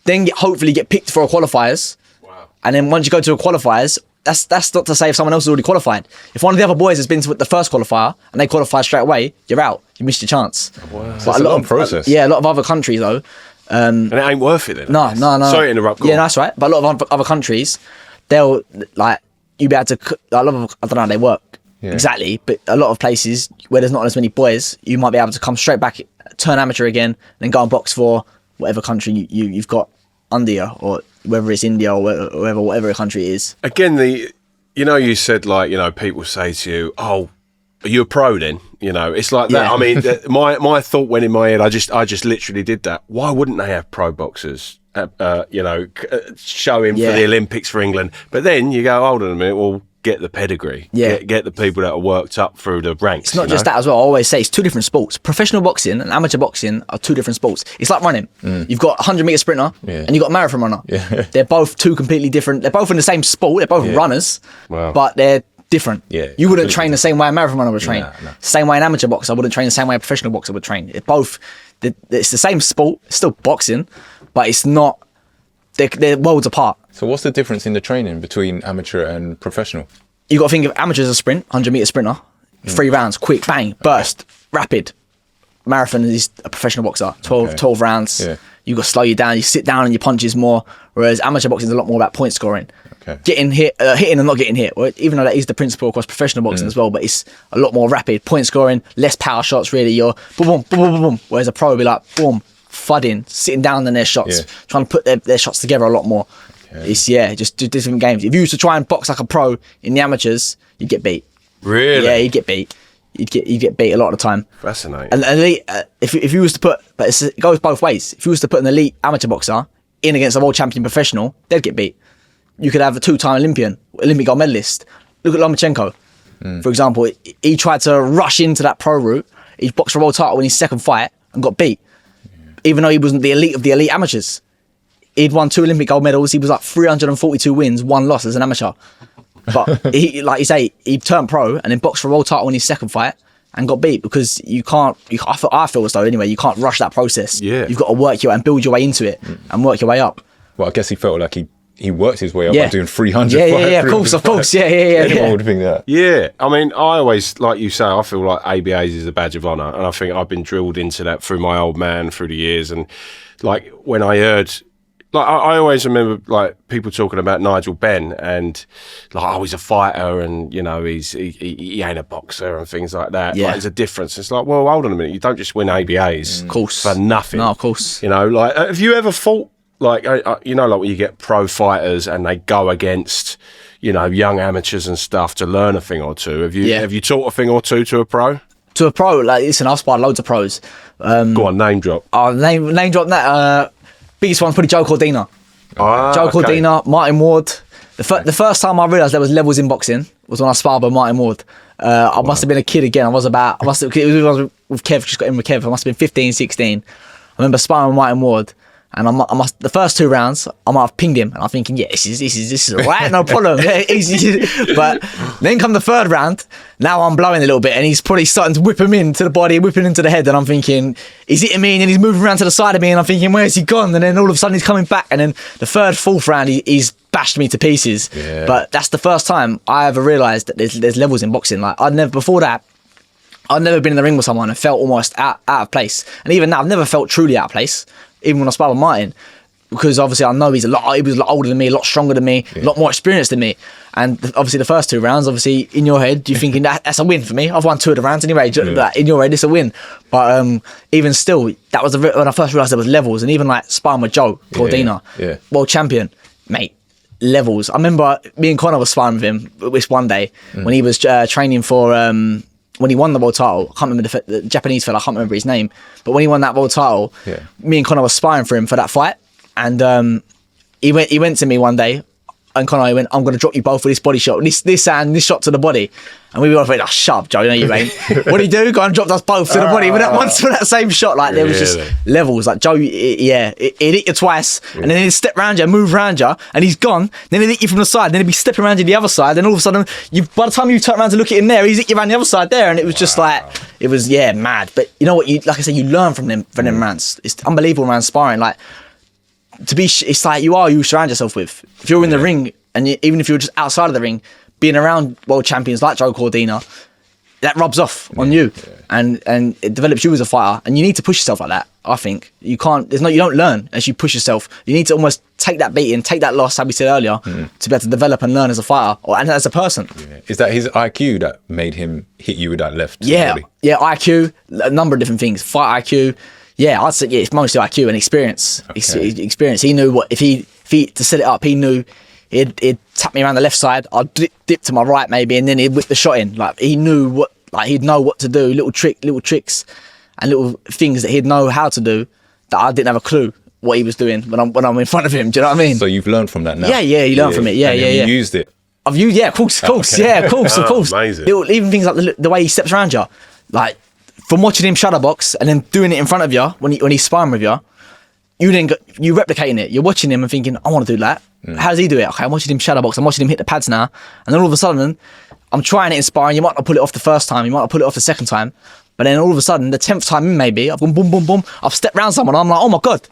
then hopefully get picked for a qualifiers. Wow. And then once you go to a qualifiers, that's not to say if someone else has already qualified. If one of the other boys has been to the first qualifier and they qualify straight away, you're out. You missed your chance. Wow. So it's a long process. Uh, A lot of other countries though. And it ain't worth it then. No. Sorry to interrupt. Yeah, that's right. But a lot of other countries, they'll like you be able to. I don't know how they work exactly, but a lot of places where there's not as many boys, you might be able to come straight back, turn amateur again, and then go and box for whatever country you've got under you, or whether it's India or whatever country it is. Again, you said like, you know, people say to you, oh, are you a pro then? You know, it's like that. I mean, my thought went in my head. I just literally did that. Why wouldn't they have pro boxers showing for the Olympics for England. But then you go, hold on a minute, well, get the pedigree. Yeah. Get the people that are worked up through the ranks. It's not just that as well. I always say it's two different sports. Professional boxing and amateur boxing are two different sports. It's like running. You've got a 100-meter sprinter and you've got a marathon runner. Yeah. They're both two completely different. They're both in the same sport. They're both runners, but they're different. Yeah, you wouldn't train the same way a marathon runner would train. No. Same way an amateur boxer wouldn't train the same way a professional boxer would train. It's the same sport. It's still boxing, but it's not. They're worlds apart. So what's the difference in the training between amateur and professional? You got to think of amateur as a sprint, 100-meter sprinter, 3 rounds, quick, bang, burst, rapid. Marathon is a professional boxer, 12 rounds. Yeah. You got to slow you down. You sit down and your punches more. Whereas amateur boxing is a lot more about point scoring. Okay. Getting hit, hitting and not getting hit. Well, even though that is the principle across professional boxing as well, but it's a lot more rapid. Point scoring, less power shots. Really, you're boom, boom, boom, boom, boom. Whereas a pro will be like boom, fudding, sitting down in their shots, trying to put their shots together a lot more. It's just different games. If you used to try and box like a pro in the amateurs, you'd get beat. Really? Yeah, you'd get beat. You'd get beat a lot of the time. Fascinating. And elite, if you was to put, but it goes both ways. If you was to put an elite amateur boxer in against a world champion professional, they'd get beat. You could have a 2-time Olympic gold medalist. Look at Lomachenko, for example. He tried to rush into that pro route. He boxed for a world title in his second fight and got beat, even though he wasn't the elite of the elite amateurs. He'd won 2 Olympic gold medals. He was like 342 wins, 1 loss as an amateur. But he, like you say, he turned pro and then boxed for a world title in his second fight and got beat because you can't. I feel as though anyway, you can't rush that process. Yeah. You've got to work your way and build your way into it and work your way up. Well, I guess he felt like he worked his way up by doing 300. Yeah. Of course. Yeah. Anyone would think that. Yeah, I mean, I always, like you say, I feel like ABAs is a badge of honour, and I think I've been drilled into that through my old man through the years. And like when I heard. Like I always remember like people talking about Nigel Benn and like he's a fighter and he ain't a boxer and things like that. Yeah. Like, there's a difference. It's like, well, hold on a minute, you don't just win ABAs of course. for nothing. No, of course. Like have you ever fought like like when you get pro fighters and they go against young amateurs and stuff to learn a thing or two? Have you taught a thing or two to a pro? To a pro, like listen, I've sparred loads of pros. Go on, name drop. Name drop that. Biggest one's probably Joe Cordina. Joe Cordina, Martin Ward. The first time I realised there was levels in boxing was when I sparred with Martin Ward. I must have been a kid again. It was with Kev, just got in with Kev. I must have been 15, 16. I remember sparring with Martin Ward. And the first 2 rounds, I might have pinged him, and I'm thinking, yeah, this is all right, no problem. Yeah, easy. But then come the 3rd round, now I'm blowing a little bit, and he's probably starting to whip him into the body, whipping into the head, and I'm thinking, he's hitting me, and then he's moving around to the side of me, and I'm thinking, where's he gone? And then all of a sudden he's coming back, and then the 3rd, 4th round, he's bashed me to pieces. Yeah. But that's the first time I ever realised that there's levels in boxing. Like I'd never been in the ring with someone and felt almost out of place, and even now I've never felt truly out of place. Even when I sparred with Martin, because obviously I know he was a lot older than me, a lot stronger than me, a lot more experienced than me. And obviously the first 2 rounds, obviously in your head, you're thinking that's a win for me. I've won 2 of the rounds anyway. Like, in your head, it's a win. But even still, that was when I first realised there was levels. And even like sparring with Joe Cordina, world champion, mate, levels. I remember me and Conor was sparring with him this one day when he was training for... when he won the world title, I can't remember the Japanese fella, I can't remember his name, but when he won that world title, me and Conor were sparring for him for that fight, and he went to me one day, and Conor went, I'm going to drop you both with this body shot, this shot to the body, and we were both like, oh, shut up, Joe, you know you ain't. What did he do? Go and dropped us both to the body with that same shot. Like there was just levels. Like Joe, he'd hit you twice, and then he'd step around you, move around you, and he's gone. Then he'd hit you from the side, then he'd be stepping around you the other side, then all of a sudden, by the time you turn around to look at him there, he's hit you around the other side there, and it was just like, it was mad. But you know what? Like I said, you learn from them rounds. It's unbelievable around sparring. Like it's like you surround yourself with. If you're in the ring, and even if you're just outside of the ring, being around world champions like Joe Cordina, that rubs off on you, and it develops you as a fighter. And you need to push yourself like that. I think you can't. You don't learn as you push yourself. You need to almost take that beating, take that loss, like we said earlier, to be able to develop and learn as a fighter and as a person. Yeah. Is that his IQ that made him hit you with that left? Yeah, IQ, a number of different things. Fight IQ. Yeah, I'd say it's mostly IQ and experience. Okay. Experience. He knew what if he to set it up. He knew. He'd tap me around the left side. I'd dip to my right maybe, and then he'd whip the shot in. Like he knew what. Like he'd know what to do. Little tricks, and little things that he'd know how to do that I didn't have a clue what he was doing when I'm in front of him. Do you know what I mean? So you've learned from that now. Yeah, you learn from it. Yeah, And yeah, then yeah. You used it. I've used, of course, Okay. yeah, of course. Amazing. Even things like the way he steps around you, like from watching him shadow box and then doing it in front of you when he's sparring with you, you replicating it. You're watching him and thinking, I want to do that. How does he do it? Okay, I'm watching him shadow box. I'm watching him hit the pads now, and then all of a sudden, I'm trying it in sparring. You might not pull it off the first time. You might not pull it off the second time, but then all of a sudden, the 10th time in, maybe I've gone boom, boom, boom. I've stepped round someone. I'm like, oh my god.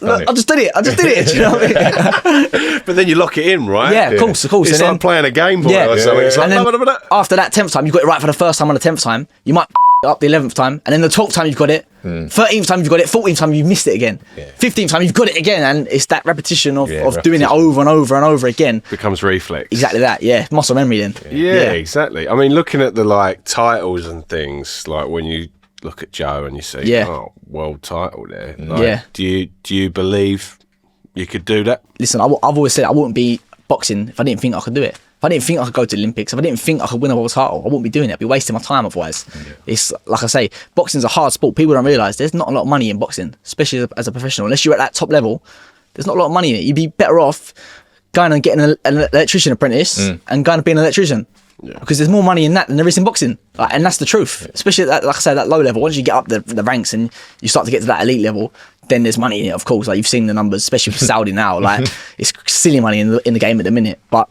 Look, I just did it. Do you know what I mean? But then you lock it in, right? Yeah, of course. It's And like then, playing a Game Boy or something. It's like, and then blah, blah, blah, blah. after that 10th time, you got it right for the first time on the 10th time. You might it up the 11th time, and then the 12th time you've got it. 13th time you've got it. 14th time you've missed it again. 15th time you've got it again, and it's that repetition of doing it over and over and over again. Becomes reflex. Exactly that. Yeah, muscle memory then. Yeah, exactly. I mean, looking at the like titles and things, like when you look at Joe and you see, oh, world title there. Like, do you believe you could do that? Listen, I've always said I wouldn't be boxing if I didn't think I could do it. If I didn't think I could go to the Olympics, if I didn't think I could win a world title, I wouldn't be doing it. I'd be wasting my time otherwise. It's like I say, boxing's a hard sport. People don't realise there's not a lot of money in boxing, especially as a professional. Unless you're at that top level, there's not a lot of money in it. You'd be better off going and getting an electrician apprentice and going and being an electrician. Because there's more money in that than there is in boxing. Like, and that's the truth. Especially at that, like I say, that low level. Once you get up the ranks and you start to get to that elite level, then there's money in it, of course. Like, you've seen the numbers, especially with Saudi now. Like, it's silly money in the game at the minute. But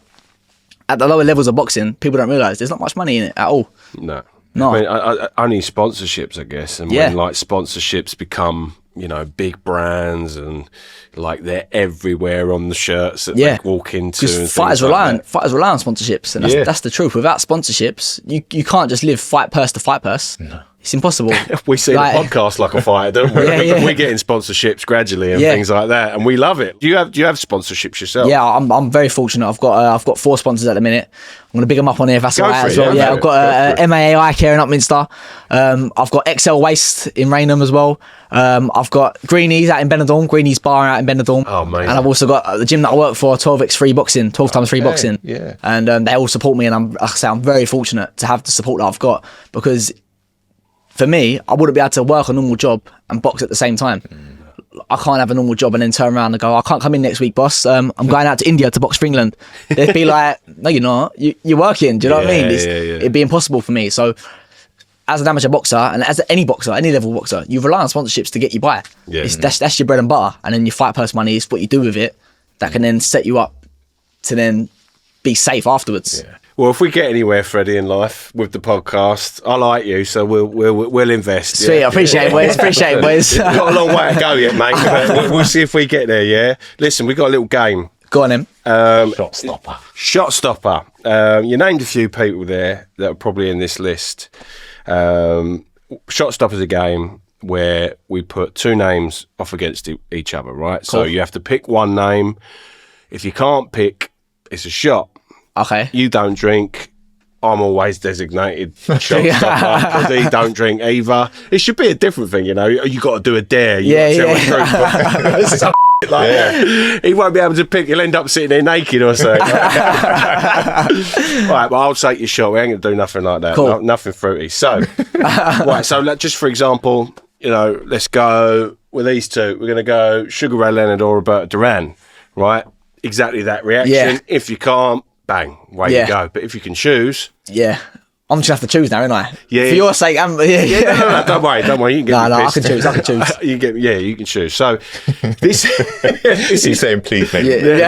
at the lower levels of boxing, people don't realise there's not much money in it at all. No. No. I mean, only sponsorships, I guess. And when like sponsorships become, you know, big brands and like they're everywhere on the shirts that they walk into. Because fighters rely on sponsorships, and that's the truth. Without sponsorships, you can't just live fight purse to fight purse. No. It's impossible. We see the podcast like a fighter, don't we? We're getting sponsorships gradually and things like that, and we love it. Do you have sponsorships yourself? Yeah, I'm very fortunate. I've got 4 sponsors at the minute. I'm gonna big them up on here if that's all right as well. Yeah, I've got MAA Eye Care in Upminster. I've got XL Waste in Raynham as well. I've got Greenies out in Benidorm, Greenies Bar out in Benidorm. Oh, amazing. And I've also got the gym that I work for, 12x3 boxing, 12 times 3 boxing. Yeah. And they all support me, and I'm very fortunate to have the support that I've got, because for me, I wouldn't be able to work a normal job and box at the same time. I can't have a normal job and then turn around and go, I can't come in next week, boss. I'm going out to India to box for England. They'd be like, no, you're not. You're working. Do you know what I mean? It'd be impossible for me. So as an amateur boxer, and as any boxer, any level boxer, you rely on sponsorships to get you by. That's your bread and butter. And then your fight purse money is what you do with it that can then set you up to then be safe afterwards. Yeah. Well, if we get anywhere, Freddie, in life with the podcast, I like you, so we'll invest. Sweet, I appreciate it, boys. Appreciate it, boys. Got a long way to go yet, mate. But we'll see if we get there. Yeah. Listen, we got a little game. Go on, then. Shot stopper. You named a few people there that are probably in this list. Shot stopper is a game where we put 2 names off against each other, right? Cool. So you have to pick one name. If you can't pick, it's a shot. Okay. You don't drink. I'm always designated shot stopper because he don't drink either. It should be a different thing, you know. You got to do a dare. You He won't be able to pick. He'll end up sitting there naked or something. Right, but I'll take your shot. We ain't going to do nothing like that. Cool. Nothing fruity. So, right. So just for example, you know, let's go with these 2. We're going to go Sugar Ray Leonard or Roberto Duran. Right. Exactly that reaction. Yeah. If you can't, bang, away you go. But if you can choose, I'm just have to choose now, ain't I? Yeah. For your sake, no, don't worry. You can get no, I can choose. you can choose. So this He's saying please, mate. No,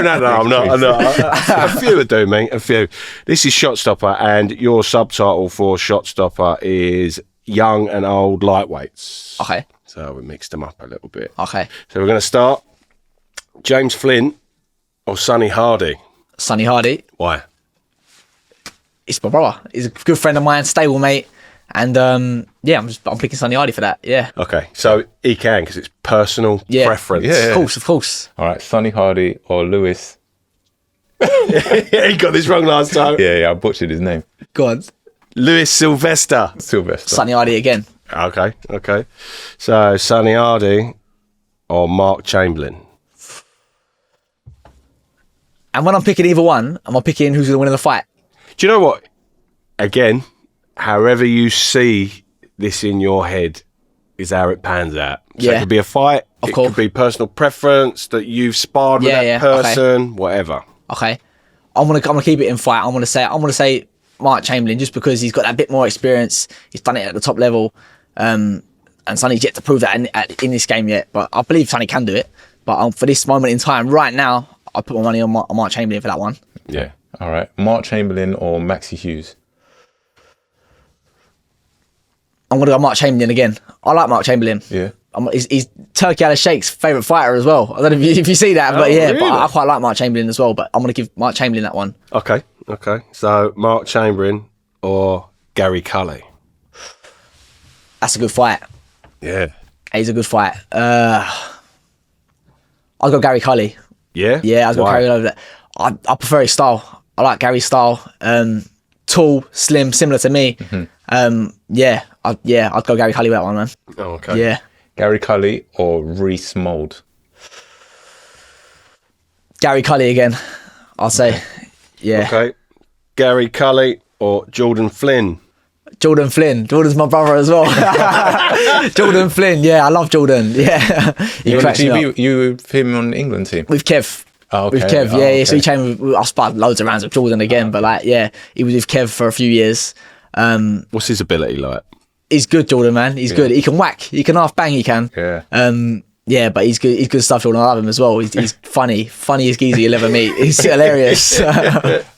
I'm not. A few would do, mate. A few. This is Shot Stopper, and your subtitle for Shot Stopper is Young and Old Lightweights. Okay. So we mixed them up a little bit. Okay. So we're going to start. James Flint or Sonny Hardy? Sonny Hardy. Why? It's my brother. He's a good friend of mine, stable mate, and I'm picking Sonny Hardy for that. Yeah. Okay, so he can because it's personal preference. Yeah. Of course. All right, Sonny Hardy or Lewis. He got this wrong last time. Yeah, I butchered his name. Go on. Lewis Sylvester. Sonny Hardy again. Okay. So Sonny Hardy or Mark Chamberlain. And when I'm picking either one, am I picking who's going to win in the fight? Do you know what? Again, however you see this in your head is how it pans out. So Yeah. it could be a fight. Of it course. could be personal preference that you've sparred with Yeah, that yeah, person, whatever. Okay, I'm gonna keep it in fight. I'm gonna say Mark Chamberlain, just because he's got that bit more experience. He's done it at the top level, and Sonny's yet to prove that in this game yet. But I believe Sonny can do it. But for this moment in time, right now, I put my money on Mark Chamberlain for that one. Yeah. All right. Mark Chamberlain or Maxi Hughes? I'm gonna go Mark Chamberlain again. I like Mark Chamberlain. Yeah. He's Turkey Al Sheikh's favourite fighter as well. I don't know if you see that, but yeah, really? but I quite like Mark Chamberlain as well. But I'm gonna give Mark Chamberlain that one. Okay. So Mark Chamberlain or Gary Cully? That's a good fight. Yeah. He's a good fight. I'll go Gary Cully. Yeah? Yeah, I'll go Why? Gary over that. I prefer his style. I like Gary's style. Tall, slim, similar to me. I'd go Gary Cully with that one, man. Oh, okay. Yeah. Gary Cully or Reece Mould? Gary Cully again, I'll say. Yeah. Okay. Gary Cully or Jordan Flynn? Jordan Flynn. Jordan's my brother as well. Jordan Flynn. Yeah, I love Jordan. Yeah. He cracks me up. You with him on the England team? With Kev. Oh, okay. With Kev, Oh, yeah. okay. So he trained with, I sparred loads of rounds with Jordan again, but like, yeah, he was with Kev for a few years. What's his ability like? He's good, Jordan, man. He's good. He can whack. He can half bang. He can. Yeah. Yeah, but he's good. He's good stuff. Jordan, I love him as well. He's funniest geezer you'll ever meet. He's hilarious. All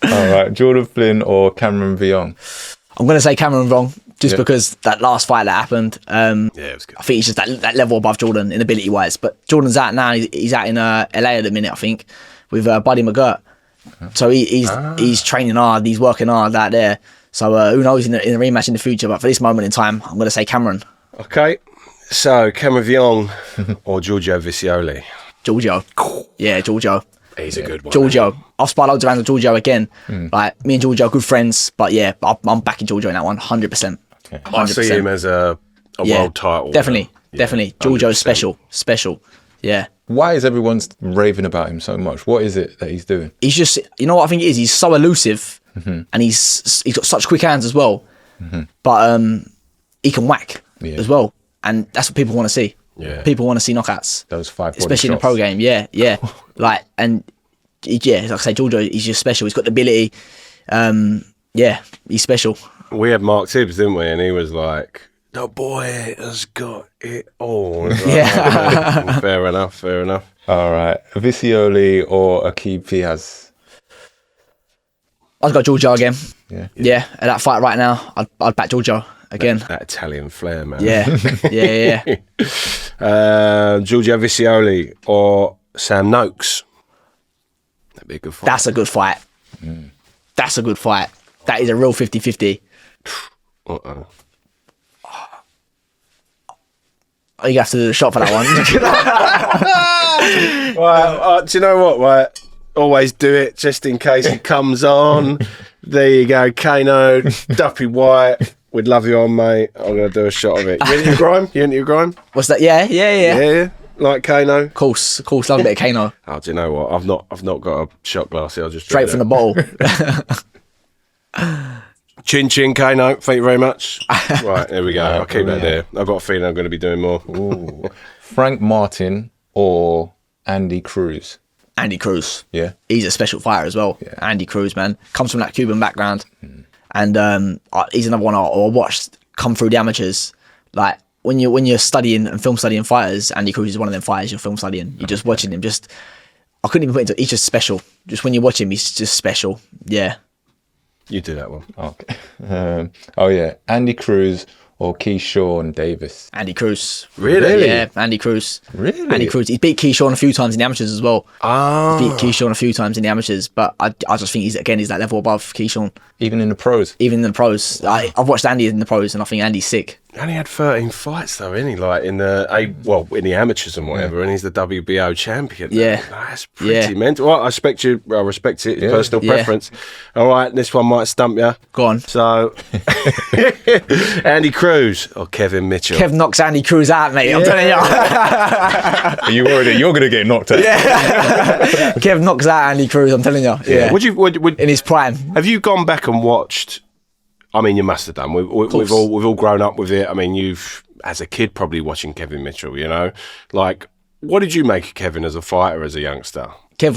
right. Jordan Flynn or Cameron Viong? I'm gonna say Cameron wrong, just Yeah. because that last fight that happened. Yeah, it was good. I think he's just that level above Jordan in ability wise. But Jordan's out now. He's out in LA at the minute, I think, with Buddy McGirt. So he's training hard. He's working hard out there. So who knows in the rematch in the future? But for this moment in time, I'm gonna say Cameron. Okay. So Cameron Viong or Giorgio Visioli? Giorgio. Yeah, Giorgio. He's a good one. Giorgio. I've sparred loads around with Giorgio again. Like, me and Giorgio are good friends. But yeah, I'm backing Giorgio in that one, 100%. I see him as a world title. Definitely. Yeah, Definitely. Giorgio's 100%. special. Yeah. Why is everyone raving about him so much? What is it that he's doing? He's just, you know what I think it is? He's so elusive and he's got such quick hands as well. But he can whack as well. And that's what people want to see. Yeah. People want to see knockouts. Those 5 body Especially in the shots. pro game. Yeah. Like, and yeah, like I say, Giorgio, he's just special. He's got the ability. Yeah, he's special. We had Mark Tibbs, didn't we? And he was like, the boy has got it all. Like, Yeah. Fair enough. All right. Visioli or Aqib Fiaz? I've got Giorgio again. Yeah. Yeah, at that fight right now, I'd back Giorgio again. That Italian flair, man. Yeah. Giorgio Visioli or Sam Noakes? That'd be a good fight. That's a good fight. That's a good fight. That is a real 50-50. Uh-oh. Oh, you have to do the shot for that one. Right, do you know what? Right, always do it just in case it comes on. There you go, Kano, Duppy White. We'd love you on, mate. I'm gonna do a shot of it. You into your grime? What's that? Yeah. Yeah, like Kano. Of course. Love a bit of Kano. Oh, do you know what? I've not got a shot glass here. I'll just Straight from the bottle. Chin chin, Kano. Thank you very much. Right, there we go. I'll keep that there. I've got a feeling I'm going to be doing more. Ooh. Frank Martin or Andy Cruz? Andy Cruz. Yeah. He's a special fighter as well. Yeah. Andy Cruz, man. Comes from that Cuban background. And he's another one I watched come through the amateurs. Like, when you're studying and film studying fighters, Andy Cruz is one of them fighters you're film studying. You're just watching him. I couldn't even put into. He's just special. Just when you watch him, he's just special. Yeah. You do that one. Okay. Oh, yeah. Andy Cruz or Keyshawn Davis? Andy Cruz. Really? Yeah, Andy Cruz. Really? Andy Cruz. He beat Keyshawn a few times in the amateurs as well. Ah. He beat Keyshawn a few times in the amateurs, but I just think he's that level above Keyshawn. Even in the pros? Even in the pros. I've watched Andy in the pros and I think Andy's sick. He only had 13 fights though, isn't he? Like in the amateurs and whatever, and he's the WBO champion. Yeah. That's pretty mental. Well, I respect you. I respect it. It's personal Yeah. preference. All right, this one might stump you. Go on. So, Andy Cruz or Kevin Mitchell? Kev knocks Andy Cruz out, mate. I'm telling you. Are you worried that you're going to get knocked out? Kev knocks out Andy Cruz. I'm telling you. Yeah. Would in his prime. have you gone back and watched? I mean, you must have done. We've all grown up with it. I mean, you've as a kid probably watching Kevin Mitchell, you know? Like, what did you make of Kevin as a fighter, as a youngster? Kev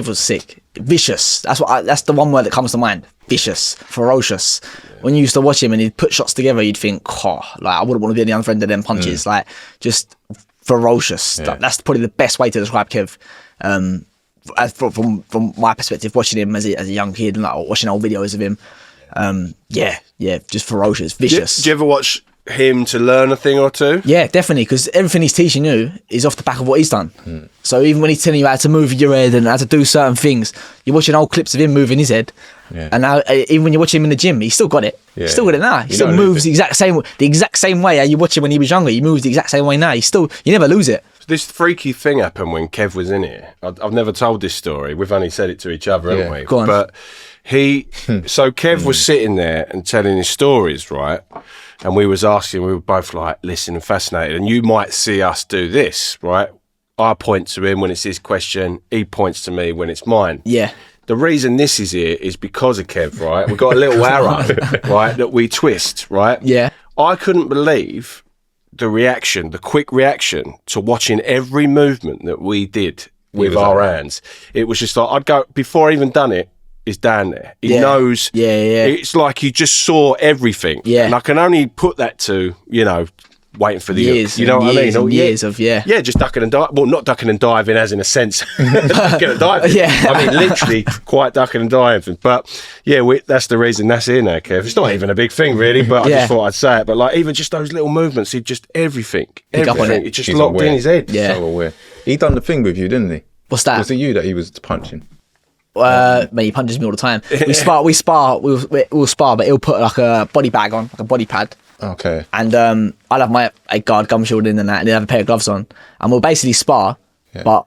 was sick, vicious. That's the one word that comes to mind. Vicious, ferocious. When you used to watch him and he'd put shots together, you'd think, like I wouldn't want to be any other end of them punches. Like just ferocious. Yeah. That's probably the best way to describe Kev. From my perspective, watching him as a young kid and like watching old videos of him. Just ferocious, vicious. Do you ever watch him to learn a thing or two? Yeah, definitely, because everything he's teaching you is off the back of what he's done. So even when he's telling you how to move your head and how to do certain things, you're watching old clips of him moving his head. Yeah. And now, even when you're watching him in the gym, he's still got it. Yeah. He's still got it now. He still don't moves lose the exact same way how you watch him when he was younger. He moves the exact same way now. You never lose it. This freaky thing happened when Kev was in here. I've never told this story. We've only said it to each other, haven't we? Go on. But so Kev was sitting there and telling his stories, right? And we was asking, we were both like listening, fascinated. And you might see us do this, right? I point to him when it's his question. He points to me when it's mine. Yeah. The reason this is here is because of Kev, right? We've got a little arrow, right, that we twist, right? Yeah. I couldn't believe the quick reaction to watching every movement that we did with our hands. It was just like, I'd go, before I even done it, is down there. He knows. Yeah. It's like he just saw everything. Yeah. And I can only put that to, waiting for the years, you know what I mean? And years of Yeah, just ducking and diving. Well, not ducking and diving as in a sense. Ducking and diving. Yeah. I mean, literally quite ducking and diving. But yeah, that's the reason that's in there, Kev. It's not even a big thing really, but I just thought I'd say it. But like even just those little movements, he just everything. Up on it. It just locked in his head. Yeah. So aware. He done the thing with you, didn't he? What's that? Was it you that he was punching? Man, he punches me all the time. We spar, we'll spar, but he'll put like a body bag on, like a body pad. Okay. And I'll have my guard gum shield in and that, and he'll have a pair of gloves on. And we'll basically spar, but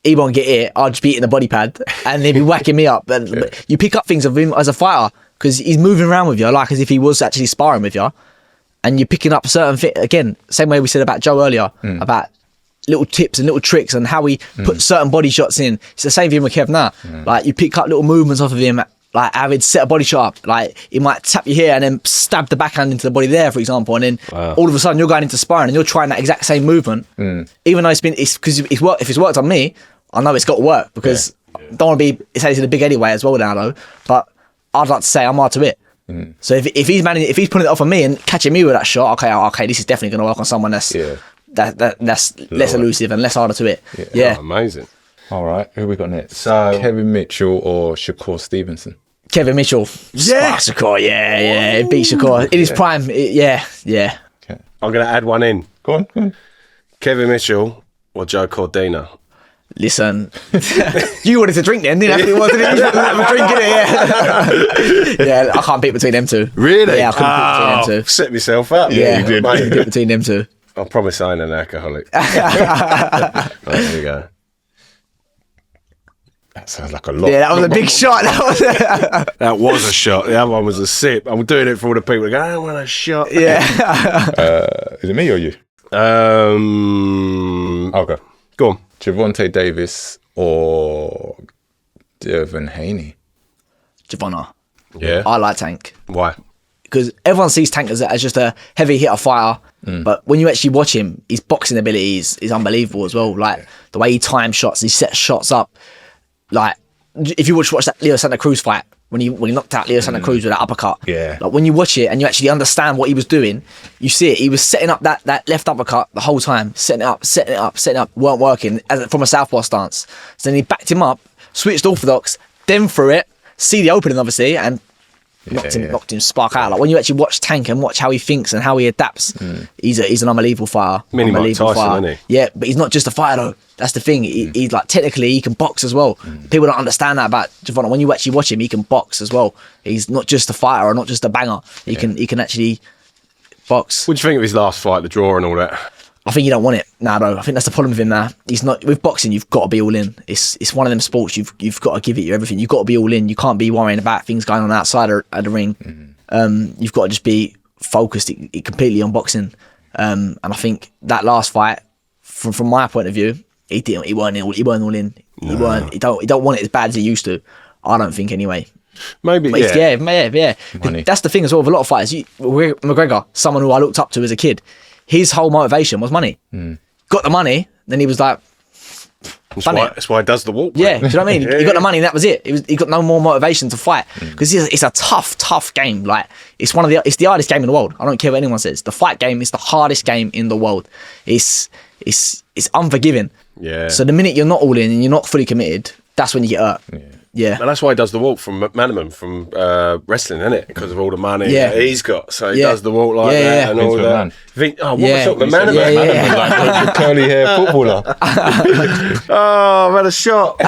he won't get it. I'll just be eating the body pad, and he'll be whacking me up. But you pick up things of him as a fighter, because he's moving around with you, like as if he was actually sparring with you. And you're picking up certain things, again, same way we said about Joe earlier, about little tips and little tricks and how he put certain body shots in. It's the same thing with Kev now. Like you pick up little movements off of him, like how he'd set a body shot up. Like he might tap you here and then stab the backhand into the body there, for example. And then all of a sudden you're going into sparring and you're trying that exact same movement. Even though it's because if it's worked on me, I know it's got to work because I don't want to be, it's the big anyway as well now though. But I'd like to say I'm hard to it. So if he's putting it off on me and catching me with that shot, okay, this is definitely going to work on someone that's less elusive and less harder to hit. Yeah. Oh, amazing. All right, who we got next? So Kevin Mitchell or Shakur Stevenson? Kevin Mitchell. Yeah. Shakur, yeah. It beat Shakur. In his prime, yeah. Okay. I'm going to add one in. Go on. Kevin Mitchell or Joe Cordina? Listen, you wanted to drink then, didn't you? You wanted to have a drink, innit? Yeah, I can't pick between them two. Really? Yeah, I couldn't pick between them two. Set myself up. Yeah, you did. I couldn't pick between them two. I promise I ain't an alcoholic. Right, here we go. That sounds like a lot. Yeah, that was a big shot. That was a shot. The other one was a sip. I'm doing it for all the people that go, I don't want a shot. Yeah. Is it me or you? Okay. Go on. Javonte Davis or Devin Haney? Javonna. Yeah. I like Tank. Why? Because everyone sees Tank as just a heavy hitter fighter, but when you actually watch him, his boxing ability is unbelievable as well. Like the way he times shots, he sets shots up. Like if you watch that Leo Santa Cruz fight, when he knocked out Leo Santa Cruz with that uppercut, like when you watch it and you actually understand what he was doing, you see it. He was setting up that left uppercut the whole time, setting it up, weren't working from a southpaw stance. So then he backed him up, switched orthodox, then threw it, see the opening obviously, and knocked him spark out. Like when you actually watch Tank and watch how he thinks and how he adapts, he's an unbelievable fighter. Mini Mike Tyson, isn't he? Yeah, but he's not just a fighter though. That's the thing. He's like technically he can box as well. People don't understand that about Javon. When you actually watch him, he can box as well. He's not just a fighter or not just a banger. He can actually box. What do you think of his last fight, the draw and all that? I think you don't want it now though. I think that's the problem with him now. He's not with boxing. You've got to be all in. It's one of them sports. You've got to give it your everything. You've got to be all in. You can't be worrying about things going on outside of the ring. You've got to just be focused completely on boxing. And I think that last fight, from my point of view, he weren't all in. He don't want it as bad as he used to. I don't think anyway. Maybe, but yeah. That's the thing as well with a lot of fighters. McGregor, someone who I looked up to as a kid. his whole motivation was money. Got the money, then he was like, That's why he does the walk. yeah, do you know what I mean? He got the money and that was it. He got no more motivation to fight because it's a tough game. Like it's the hardest game in the world. I don't care what anyone says. The fight game is the hardest game in the world. It's unforgiving. Yeah. So the minute you're not all in and you're not fully committed, that's when you get hurt. Yeah. And that's why he does the walk from McManaman from wrestling, isn't it? Because of all the money Yeah. he's got. So he Yeah. does the walk like Yeah, that yeah. and all Vince that. McMahon. What Yeah. was up, McManaman? Yeah, yeah. Like the curly hair footballer. Oh, I've had a shot.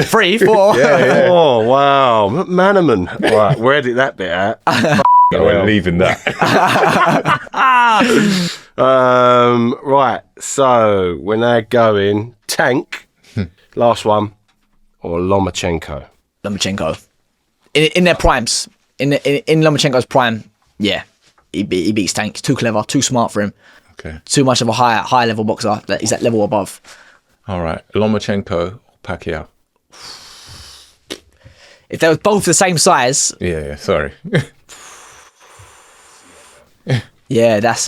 3, 4. Oh, wow. McManaman. Right, where did that bit at? We're leaving that. Right, so we're now going Tank, last one, or Lomachenko. Lomachenko. In their primes, in Lomachenko's prime, yeah, he beats Tank. He's too clever, too smart for him. Okay. Too much of a high level boxer. He's that level above. All right. Lomachenko or Pacquiao? If they were both the same size, Yeah, sorry. yeah, that's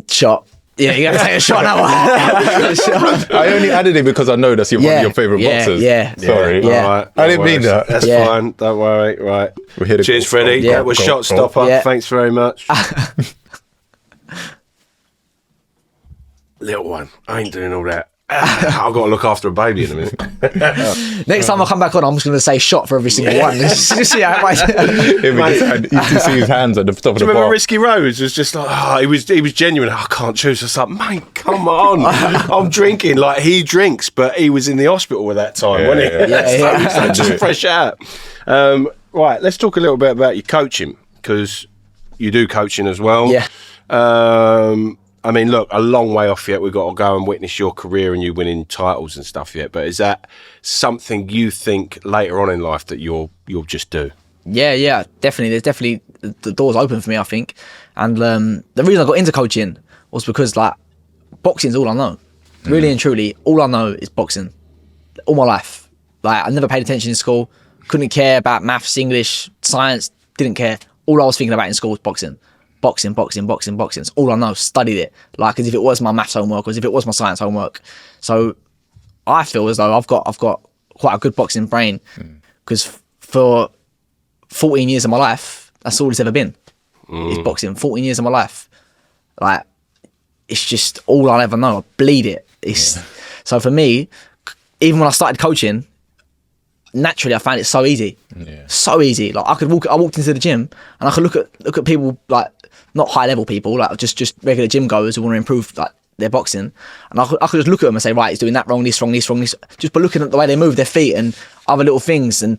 shot. Yeah, you gotta take a shot now. I only added it because I know that's one of your favourite boxers. Yeah. Sorry. Yeah. All right, I no didn't mean worries. that. That's Yeah. fine, don't worry. Right. We're here to Cheers, go. Freddie. Yeah. That was Go, shot go. stopper. Yeah. Thanks very much. Little one. I ain't doing all that. I've got to look after a baby in a minute. Next time I come back on, I'm just gonna say shot for every single one. Just see how it You can see his hands at the top of Do the you remember bar. Risky Roads was just like, he was genuine. I can't choose. I was like, mate, come on. I'm drinking. Like, he drinks, but he was in the hospital at that time, wasn't he? Yeah. So just fresh out. Right, let's talk a little bit about your coaching, because you do coaching as well. Yeah. I mean, look, a long way off yet. We've got to go and witness your career and you winning titles and stuff yet. But is that something you think later on in life that you'll just do? Yeah, definitely. There's definitely the doors open for me, I think. And the reason I got into coaching was because like boxing's all I know. Really and truly, all I know is boxing. All my life. Like I never paid attention in school. Couldn't care about maths, English, science. Didn't care. All I was thinking about in school was boxing. Boxing. It's all I know. Studied it like as if it was my maths homework, or as if it was my science homework. So I feel as though I've got quite a good boxing brain, because for 14 years of my life, that's all it's ever been. Is boxing. 14 years of my life, like it's just all I'll ever know. I bleed it. So for me, even when I started coaching, naturally I found it so easy. So easy. Like I walked into the gym and I could look at people, like not high level people, like just regular gym goers who want to improve like their boxing, and I could just look at them and say, right, he's doing that wrong, this wrong, just by looking at the way they move their feet and other little things. And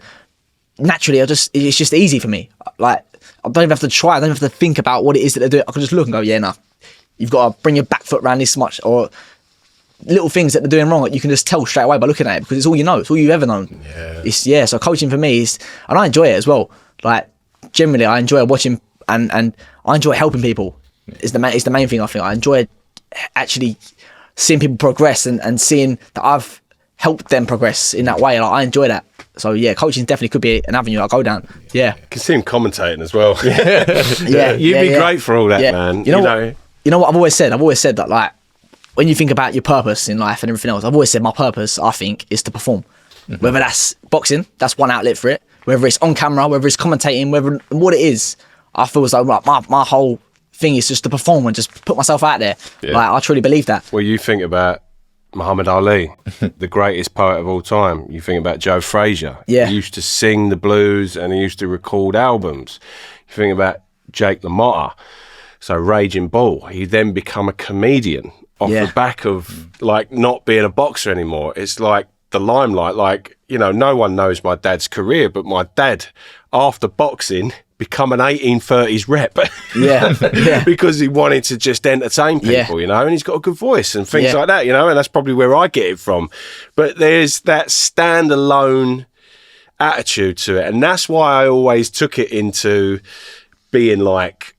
naturally it's just easy for me. Like I don't even have to try, I don't even have to think about what it is that they're doing. I can just look and go, yeah, nah, you've got to bring your back foot around this much, or little things that they're doing wrong, you can just tell straight away by looking at it, because it's all you know, it's all you've ever known. So coaching for me is, and I enjoy it as well. Like generally I enjoy watching and I enjoy helping people. Is the main thing. I think I enjoy actually seeing people progress and seeing that I've helped them progress in that way. Like I enjoy that. So yeah, coaching definitely could be an avenue I go down. Yeah. I can see him commentating as well. You'd be great for all that, man. You know what I've always said that like when you think about your purpose in life and everything else, I've always said my purpose, I think, is to perform. Whether that's boxing, that's one outlet for it. Whether it's on camera, whether it's commentating, what it is, I feel as though like, my whole thing is just to perform and just put myself out there. Yeah. Like I truly believe that. Well, you think about Muhammad Ali, the greatest poet of all time. You think about Joe Frazier. Yeah. He used to sing the blues and he used to record albums. You think about Jake LaMotta, so Raging Bull. He then become a comedian off the back of like not being a boxer anymore. It's like the limelight. Like, you know, no one knows my dad's career, but my dad, after boxing, become an 1830s rep. Because he wanted to just entertain people, you know, and he's got a good voice and things like that, you know, and that's probably where I get it from. But there's that standalone attitude to it, and that's why I always took it into being like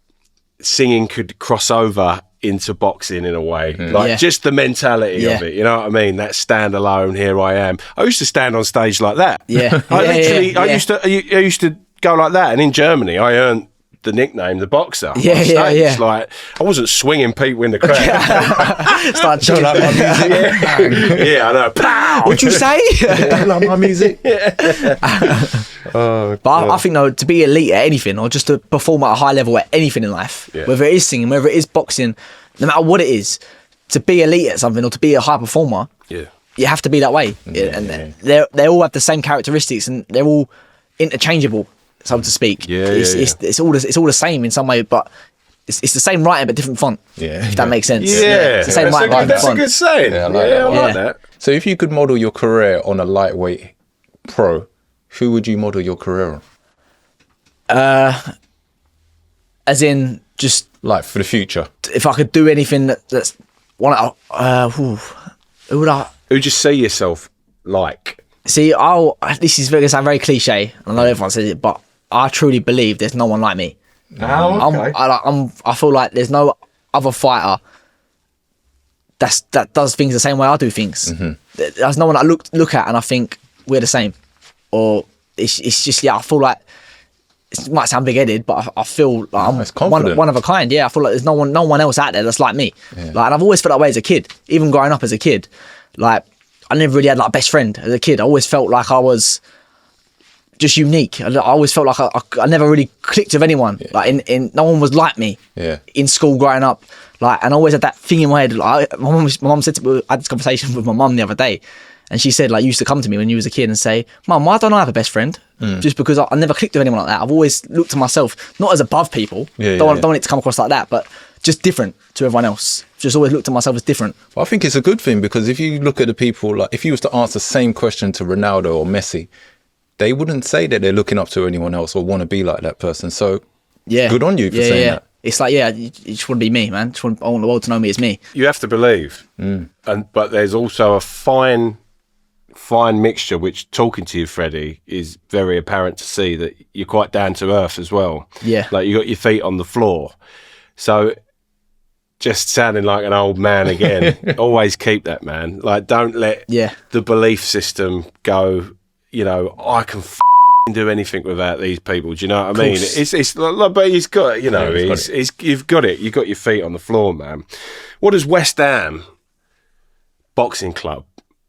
singing could cross over into boxing in a way, like just the mentality of it, you know what I mean? That standalone, here I am. I used to stand on stage like that. I used to go like that, and in Germany I earned the nickname, the boxer. Yeah, on stage. yeah, yeah. Like, I wasn't swinging people in the crowd. Start chilling. Like my music. Yeah, I know. Pow! What'd you say? Don't like my music. But I think though, to be elite at anything or just to perform at a high level at anything in life, whether it is singing, whether it is boxing, no matter what it is, to be elite at something or to be a high performer, you have to be that way. And they all have the same characteristics and they're all interchangeable, so to speak. It's all the same in some way, but it's the same writing but different font. If that makes sense. Yeah, it's the same that's, writing, that's a font. good saying. Yeah, I I like like that. that. So if you could model your career on a lightweight pro, who would you model your career on? As in, just Like for the future. if I could do anything that's one, who would I? Who'd you see yourself like? See, this is going to sound very cliche. I know everyone says it, but I truly believe there's no one like me. Oh, I feel like there's no other fighter that does things the same way I do things. There's no one I look at and I think we're the same. Or it's just, I feel like it might sound big-headed, but I feel like I'm one of a kind. Yeah, I feel like there's no one else out there that's like me. Like, and I've always felt that way as a kid, even growing up as a kid. Like, I never really had like a best friend as a kid. I always felt like I was just unique. I always felt like I never really clicked with anyone. Like, no one was like me. In school growing up, like, and I always had that thing in my head. Like, my mum said to me, I had this conversation with my mum the other day. And she said, like, you used to come to me when you was a kid and say, Mum, why don't I have a best friend? Just because I never clicked with anyone like that. I've always looked at myself, not as above people. Don't want it to come across like that, but just different to everyone else. Just always looked at myself as different. Well, I think it's a good thing because if you look at the people, like if you was to ask the same question to Ronaldo or Messi, they wouldn't say that they're looking up to anyone else or want to be like that person. So good on you for saying that. It's like, you just want to be me, man. I want the world to know me as me. You have to believe. But there's also a fine mixture, which talking to you, Freddie, is very apparent to see that you're quite down to earth as well. Yeah. Like, you got your feet on the floor. So just sounding like an old man again, always keep that, man. Like, don't let the belief system go, I can do anything without these people. Do you know what I mean? It's like, but he's got, you've got it. You've got your feet on the floor, man. What does West Ham Boxing Club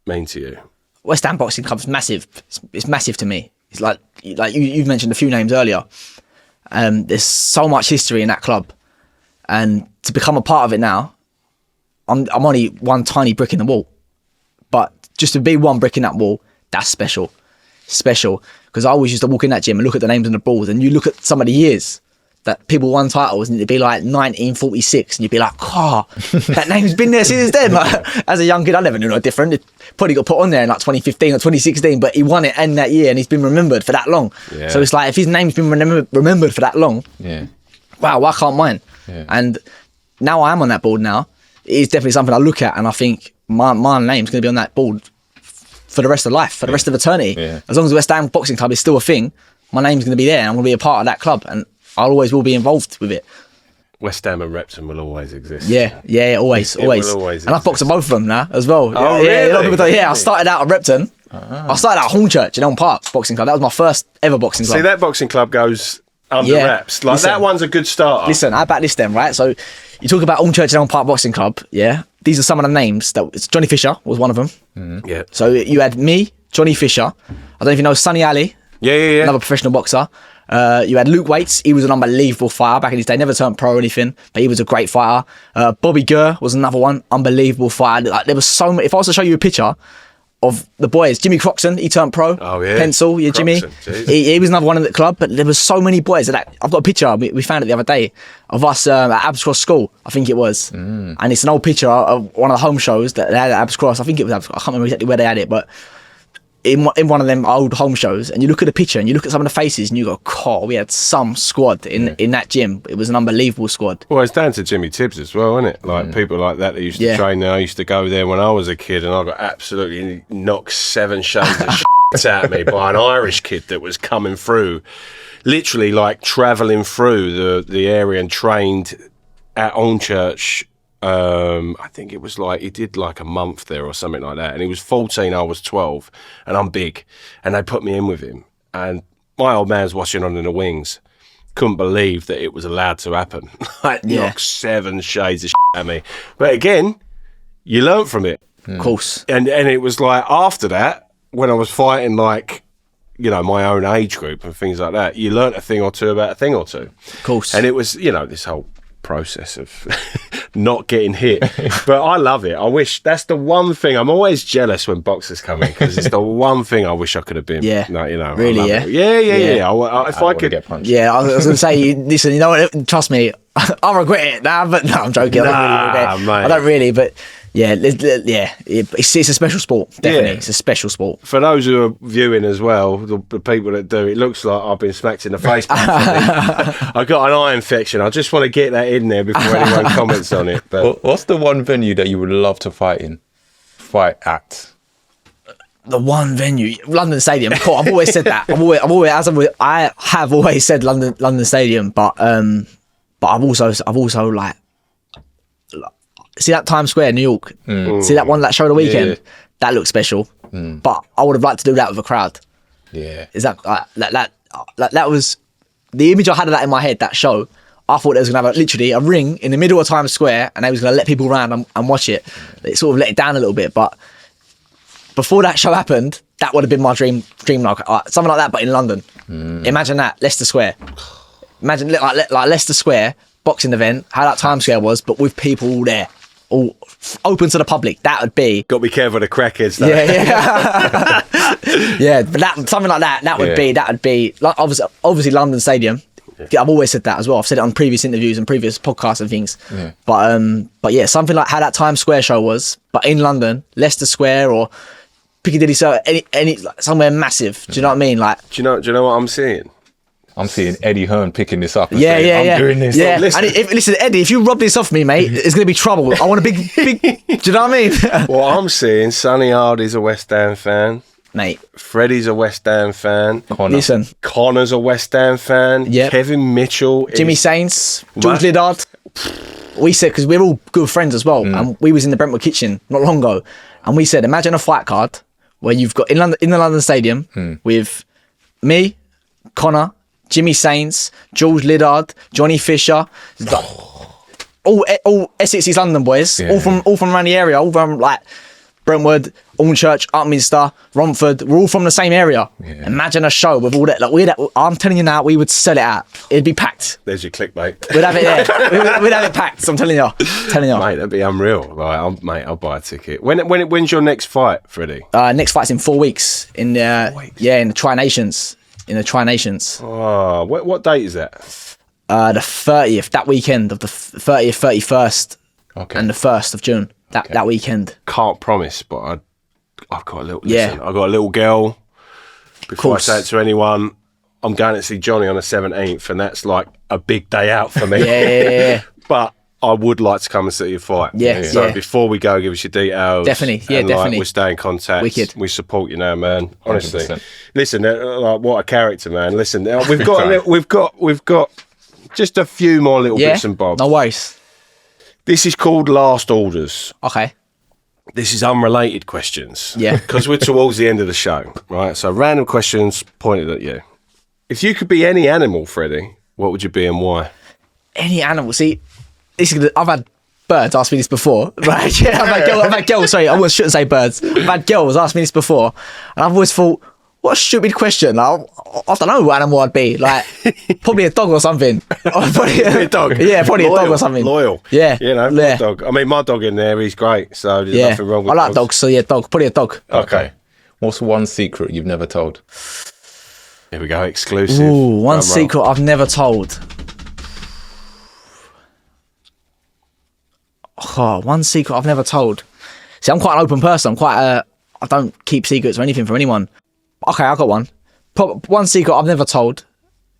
mean to you? West Ham Boxing Club is massive. It's massive to me. It's like you've mentioned a few names earlier. There's so much history in that club, and to become a part of it now, I'm only one tiny brick in the wall, but just to be one brick in that wall, that's special. Because I always used to walk in that gym and look at the names on the balls, and you look at some of the years that people won titles, and it'd be like 1946, and you'd be like, that name's been there since then. Like, as a young kid, I never knew no different. It probably got put on there in like 2015 or 2016, but he won it in that year, and he's been remembered for that long. So it's like, if his name's been remembered for that long, wow, why can't mine? And now I am on that board now. It is definitely something I look at, and I think my name's going to be on that board for the rest of life, for the rest of eternity. As long as the West Ham Boxing Club is still a thing, my name's going to be there, and I'm going to be a part of that club, and I always will be involved with it. West Ham and Repton will always exist. Always. And I've boxed at both of them now as well. Oh, really? A lot of people I started out at Repton. I started out at Hornchurch in Elm Park Boxing Club. That was my first ever boxing club. See, that boxing club goes under wraps. Like, that one's a good starter. Listen, I back this then, right? So you talk about Hornchurch and Elm Park Boxing Club, these are some of the names. Johnny Fisher was one of them. So you had me, Johnny Fisher. I don't know if you know Sonny Ali. Another professional boxer. You had Luke Waits. He was an unbelievable fighter back in his day. Never turned pro or anything, but he was a great fighter. Bobby Gurr was another one. Unbelievable fighter. Like, there was so many. If I was to show you a picture of the boys, Jimmy Croxton, he turned pro. Pencil, Jimmy. He was another one in the club, but there was so many boys. I've got a picture, we found it the other day, of us at Abs Cross School, I think it was. And it's an old picture of one of the home shows that they had at Abs Cross. I think it was Abs, I can't remember exactly where they had it, but in one of them old home shows, and you look at the picture and you look at some of the faces and you go, we had some squad in that gym. It was an unbelievable squad. Well, it's down to Jimmy Tibbs as well, isn't it? Like, people like that used to train there. I used to go there when I was a kid, and I got absolutely knocked 7 shades of shit at me by an Irish kid that was coming through, literally like travelling through the area, and trained at Hornchurch. I think it was like, he did like a month there or something like that, and he was 14, I was 12, and I'm big, and they put me in with him, and my old man's watching on in the wings, couldn't believe that it was allowed to happen. Like, knock 7 shades of at me. But again, you learn from it. Of course. And it was like, after that, when I was fighting, like, you know, my own age group and things like that, you learnt a thing or two about a thing or two. Of course. And it was, you know, this whole process of not getting hit. But I love it. I wish, that's the one thing. I'm always jealous when boxers come in, because it's the one thing I wish I could have been. Yeah. No, you know. Really, yeah? Yeah. If I could get punched. Yeah, I was going to say, listen, you know what? Trust me, I regret it now, but no, I'm joking. I don't really regret it. Mate. I don't really, but yeah, it's a special sport. Definitely, it's a special sport. For those who are viewing as well, the people that do, it looks like I've been smacked in the face by something. I got an eye infection. I just want to get that in there before anyone comments on it. But What's the one venue that you would love to fight at? The one venue, London Stadium. Cool, I've always said that. I have always said London Stadium, but I've also like. See that Times Square, New York? See that show of the weekend? Yeah. That looks special. But I would have liked to do that with a crowd. Yeah. Is that that was the image I had of that in my head, that show. I thought they was going to have literally a ring in the middle of Times Square, and they was going to let people around and watch it. It sort of let it down a little bit, but before that show happened, that would have been my dream like something like that, but in London. Imagine that, Leicester Square. Imagine like Leicester Square boxing event, how that Times Square was, but with people all there, all open to the public. That would be. got to be careful of the crackheads, though. Yeah. Yeah, but something like that would be like obviously London Stadium. Yeah. I've always said that as well. I've said it on previous interviews and previous podcasts and things. Yeah. But yeah, something like how that Times Square show was, but in London, Leicester Square or Piccadilly Circus, any like somewhere massive. Do you know what I mean? Like, do you know what I'm seeing? I'm seeing Eddie Hearn picking this up and saying, I'm doing this. Yeah. Listen, Eddie, if you rob this off me, mate, it's going to be trouble. I want a big, do you know what I mean? Well, I'm seeing Sonny Hardy's a West Ham fan. Mate. Freddie's a West Ham fan. Listen. Connor's a West Ham fan. Yep. Kevin Mitchell. Jimmy Saints. George Liddard. We said, because we're all good friends as well, and we was in the Brentwood kitchen not long ago, and we said, imagine a fight card where you've got in the London Stadium with me, Conor, Jimmy Saints, George Liddard, Johnny Fisher, all Essex's London boys, all from around the area, all from like Brentwood, Hornchurch, Upminster, Romford. We're all from the same area. Yeah. Imagine a show with all that. Like I'm telling you now, we would sell it out. It'd be packed. There's your clickbait. We'd have it there. We'd have it packed. I'm telling you. Mate, that'd be unreal. Right, I'll buy a ticket. When's your next fight, Freddie? Next fight's in 4 weeks. In the Tri-Nations. Oh, what date is that? The 30th, that weekend of the 30th, 31st, and the 1st of June. That weekend. Can't promise, but I've got a little. Listen, I've got a little girl. Before I say it to anyone, I'm going to see Johnny on the 17th, and that's like a big day out for me. Yeah. But I would like to come and see you fight. Yeah. So before we go, give us your details. Definitely. Yeah, and, definitely. We stay in contact. Wicked. We support you now, man. Honestly. 100%. Listen, what a character, man. Listen, we've got just a few more little bits and bobs. No worries. This is called Last Orders. Okay. This is unrelated questions. Yeah. Because we're towards the end of the show, right? So random questions pointed at you. If you could be any animal, Freddie, what would you be and why? Any animal? See, I've had birds ask me this before. Right? Yeah, I've had girls. Sorry, I shouldn't say birds. I've had girls ask me this before, and I've always thought, what a stupid question. Like, I don't know what animal I'd be. Like, probably a dog or something. Probably a dog. Yeah, probably loyal, a dog or something. Loyal. Yeah. You know, my dog. I mean, my dog in there, he's great. So there's nothing wrong with I like dogs, so yeah, dog. Probably a dog. Okay. What's one secret you've never told? Here we go, exclusive. Ooh, one secret I've never told. Oh, one secret I've never told. See, I'm quite an open person. I don't keep secrets or anything from anyone. Okay, I got one. One secret I've never told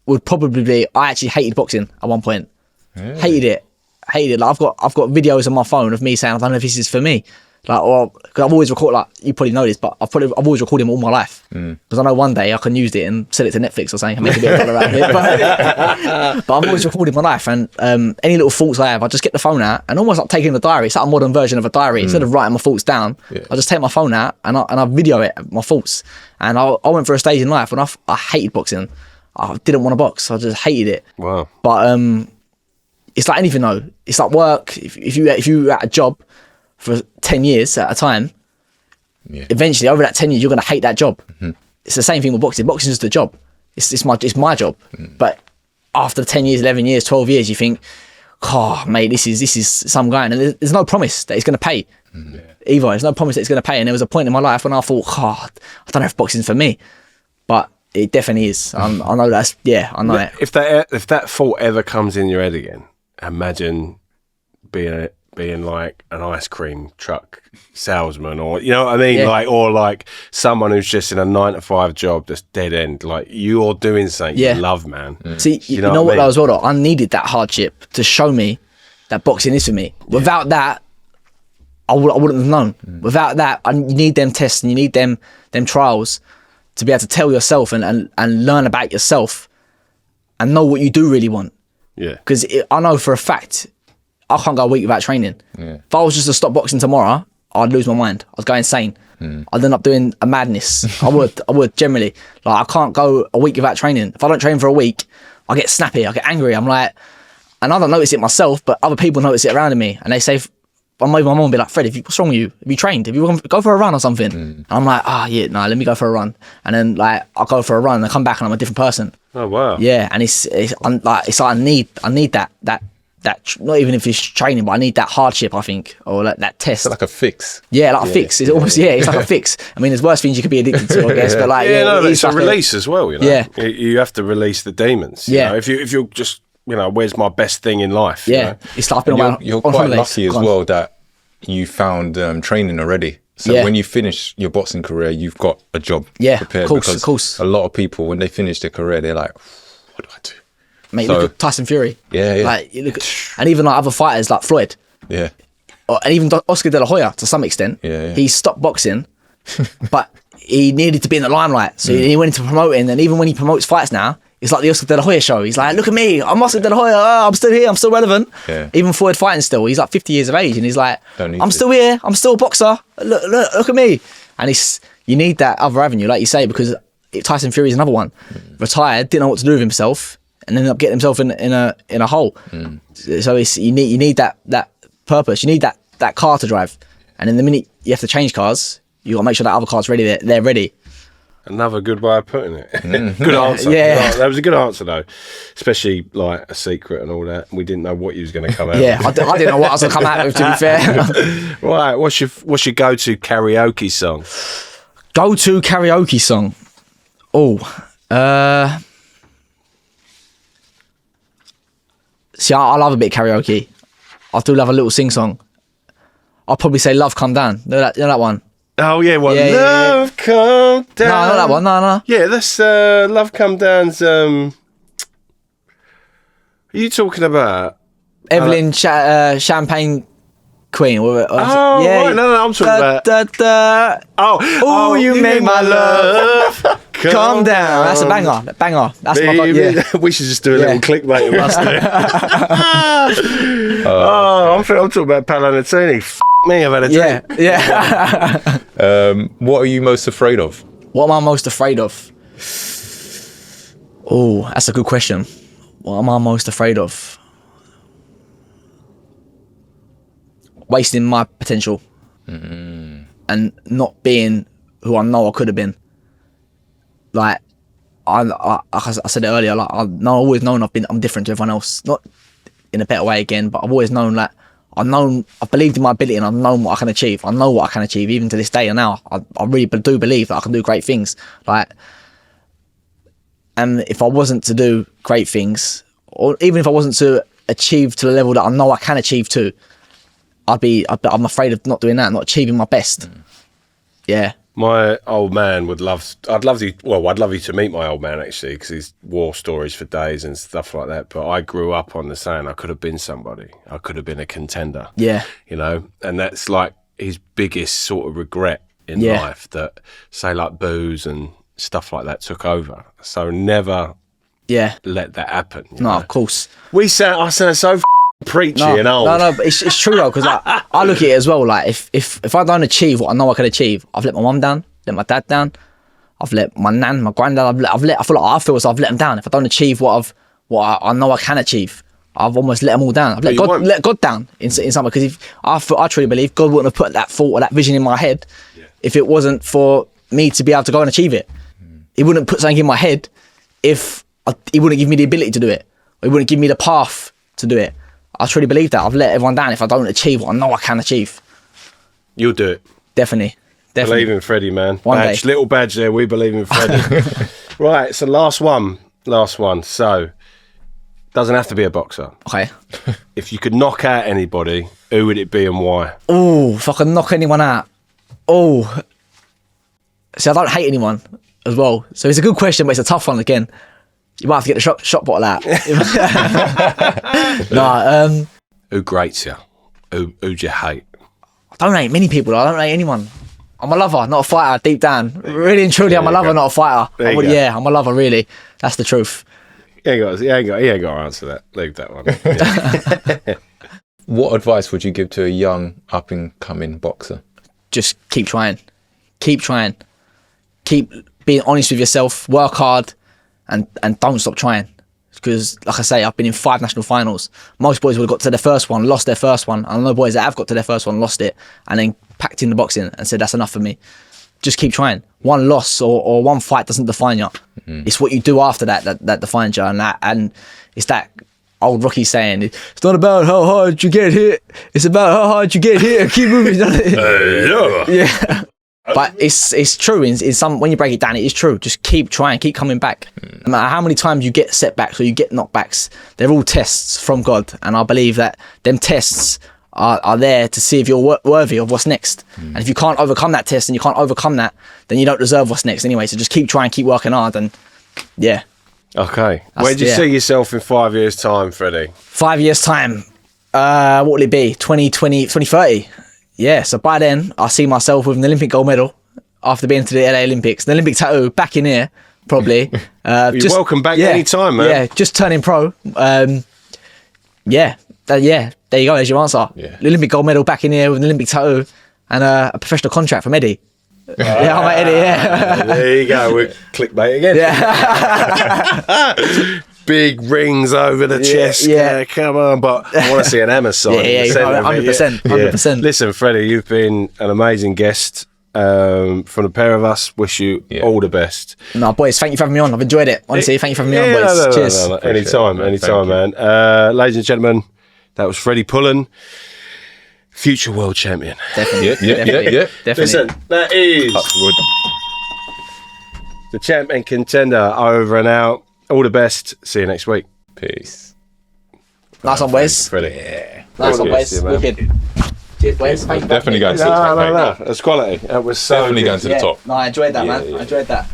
would probably be I actually hated boxing at one point. Really? Hated it. Like I've got videos on my phone of me saying I don't know if this is for me. Like, or because I've always recorded, like you probably know this, but I've always recorded them all my life because I know one day I can use it and sell it to Netflix or something and make a bit of dollar out of it. But I've always recorded my life, and any little thoughts I have, I just get the phone out and almost like taking a diary. It's like a modern version of a diary. Instead of writing my thoughts down, I just take my phone out and I video it, my thoughts. And I went through a stage in life when I hated boxing. I didn't want to box. I just hated it. Wow. But it's like anything though. It's like work. If you at a job for 10 years at a time, eventually over that 10 years you're gonna hate that job. It's the same thing with boxing. Boxing is just a job. It's my job. But after 10 years, 11 years, 12 years, you think, oh mate, this is some guy, and there's no promise that he's gonna pay. Either there's no promise that it's gonna pay. And there was a point in my life when I thought, I don't know if boxing's for me, but it definitely is. I know that's I know it. If that thought ever comes in your head again, imagine being like an ice cream truck salesman, or you know what I mean, like someone who's just in a 9-to-5 job that's dead end. Like you're doing something you love, man. See, you know what, as well though? I needed that hardship to show me that boxing is for me. Without that, I wouldn't have known. Without that, you need them tests and you need them trials to be able to tell yourself and learn about yourself and know what you do really want. Yeah. Because I know for a fact I can't go a week without training. If I was just to stop boxing tomorrow, I'd lose my mind. I'd go insane. I'd end up doing a madness. I would generally. Like I can't go a week without training. If I don't train for a week, I get snappy, I get angry. I'm like, and I don't notice it myself, but other people notice it around me. And they say, my mum will be like, Fred, what's wrong with you? Have you trained? Have you go for a run or something? And I'm like, let me go for a run. And then like I'll go for a run and I come back and I'm a different person. Oh wow. Yeah, and it's like I need that not even if it's training, but I need that hardship, I think, or that test. It's like a fix. Yeah, like a fix. It's almost it's like a fix. I mean, there's worse things you could be addicted to, I guess. But like, it's like a release as well. You know, Yeah. you have to release the demons. You know? If you're just where's my best thing in life? Yeah, you know? it's like you're quite lucky as well that you found training already. So when you finish your boxing career, you've got a job prepared. Of course. A lot of people, when they finish their career, they're like, what do I do? Mate, look at Tyson Fury. Yeah. Like, you look at, and even like other fighters like Floyd. Yeah. And even Oscar De La Hoya to some extent. Yeah. He stopped boxing, but he needed to be in the limelight. So he went into promoting, and even when he promotes fights now, it's like the Oscar De La Hoya show. He's like, look at me, I'm Oscar De La Hoya, I'm still here, I'm still relevant. Yeah. Even Floyd fighting still, he's like 50 years of age, and he's like, I'm still here, I'm still a boxer, look at me. And you need that other avenue, like you say, because Tyson Fury is another one. Retired, didn't know what to do with himself, and ended up getting himself in a hole. So you need that purpose. You need that car to drive, and in the minute you have to change cars, you got to make sure that other car's ready. They're ready. Another good way of putting it. Good answer. Yeah. That was a good answer though, especially like a secret and all that. We didn't know what you was going to come out. Yeah, I didn't know what I was going to come out with. To be fair. Right. What's your go-to karaoke song? Go-to karaoke song. See, I love a bit of karaoke. I do love a little sing-song. I'll probably say Love Come Down. You know that one? Oh, yeah, what? Yeah, Love Come Down. No, not that one, no. Yeah, that's Love Come Down's... Are you talking about... Evelyn Champagne Queen. Right, no, I'm talking about... Oh, you make my love Calm down. That's a banger. That's my We should just do a little clickbait of us there. I'm talking about Palanatini. Me, I've had a drink. Yeah. What are you most afraid of? What am I most afraid of? Oh, that's a good question. What am I most afraid of? Wasting my potential and not being who I know I could have been. Like I said it earlier. Like I've always known I'm different to everyone else. Not in a better way again, but I've always known that I've believed in my ability and I've known what I can achieve. I know what I can achieve even to this day. And now I really do believe that I can do great things. Like, and if I wasn't to do great things, or even if I wasn't to achieve to the level that I know I can achieve to, I'm afraid of not doing that, not achieving my best. Yeah. My old man I'd love you to meet my old man actually, because he's war stories for days and stuff like that. But I grew up on the saying I could have been somebody. I could have been a contender. Yeah. You know, and that's like his biggest sort of regret in life, that say like booze and stuff like that took over. So never let that happen. No, of course. I sound so preachy and old. No, but it's true though, because I look at it as well. Like if I don't achieve what I know I can achieve, I've let my mum down, let my dad down, I've let my nan, my granddad, I feel as I've let them down. If I don't achieve what I know I can achieve, I've almost let them all down. I've let God down in something, because if I truly believe God wouldn't have put that thought or that vision in my head if it wasn't for me to be able to go and achieve it. He wouldn't put something in my head if he wouldn't give me the ability to do it. Or he wouldn't give me the path to do it. I truly believe that. I've let everyone down if I don't achieve what I know I can achieve. You'll do it. Definitely. Believe in Freddie, man. One day. Little badge there. We believe in Freddie. Right, so last one. So, doesn't have to be a boxer. Okay. If you could knock out anybody, who would it be and why? Oh, if I could knock anyone out. Oh. See, I don't hate anyone as well. So it's a good question, but it's a tough one again. You might have to get the shot bottle out. Who grates you? Who do you hate? I don't hate many people. I don't hate anyone. I'm a lover, not a fighter, deep down. Really and truly, I'm a lover, not a fighter. I'm a lover, really. That's the truth. He ain't got to answer that. Leave that one. Yeah. What advice would you give to a young, up-and-coming boxer? Just keep trying. Keep trying. Keep being honest with yourself. Work hard, and don't stop trying. Because, like I say, I've been in 5 national finals. Most boys would have got to their first one, lost their first one. I know boys that have got to their first one, lost it, and then packed in the boxing and said, that's enough for me. Just keep trying. One loss or one fight doesn't define you. It's what you do after that defines you. And it's that old Rocky saying, it's not about how hard you get hit, it's about how hard you get hit. Keep moving. Yeah. But it's true. In some, when you break it down, it is true. Just keep trying, keep coming back. No matter how many times you get setbacks or you get knockbacks, they're all tests from God. And I believe that them tests are there to see if you're worthy of what's next. And if you can't overcome that test and you can't overcome that, then you don't deserve what's next anyway. So just keep trying, keep working hard, and yeah. Okay. Where do you see yourself in 5 years' time, Freddie? 5 years' time. What will it be? 2030. Yeah, so by then, I see myself with an Olympic gold medal after being to the LA Olympics. An Olympic tattoo back in here, probably. You're welcome back anytime, man. Yeah, just turning pro. There you go, there's your answer. Yeah. Olympic gold medal back in here with an Olympic tattoo and a professional contract from Eddie. Yeah, I'm Eddie, yeah. There you go, we're clickbait again. Yeah. Big rings over the chest. Yeah, come on. But I want to see an Emma sign. Yeah, 100%. Listen, Freddie, you've been an amazing guest. From the pair of us, wish you all the best. No, boys, thank you for having me on. I've enjoyed it. Honestly, thank you for having me on, boys. Cheers. No. Anytime, man. Ladies and gentlemen, that was Freddie Pullen, future world champion. Definitely. Yeah. Definitely. Listen, that is the Champ and Contender over and out. All the best. See you next week. Peace. Nice one, boys. Freddie. Yeah. Nice one, boys. Wicked. Cheers, boys. Thank you. Definitely going to the top. No. That's quality. That was so definitely good. going to the top. No, I enjoyed that, man. I enjoyed that.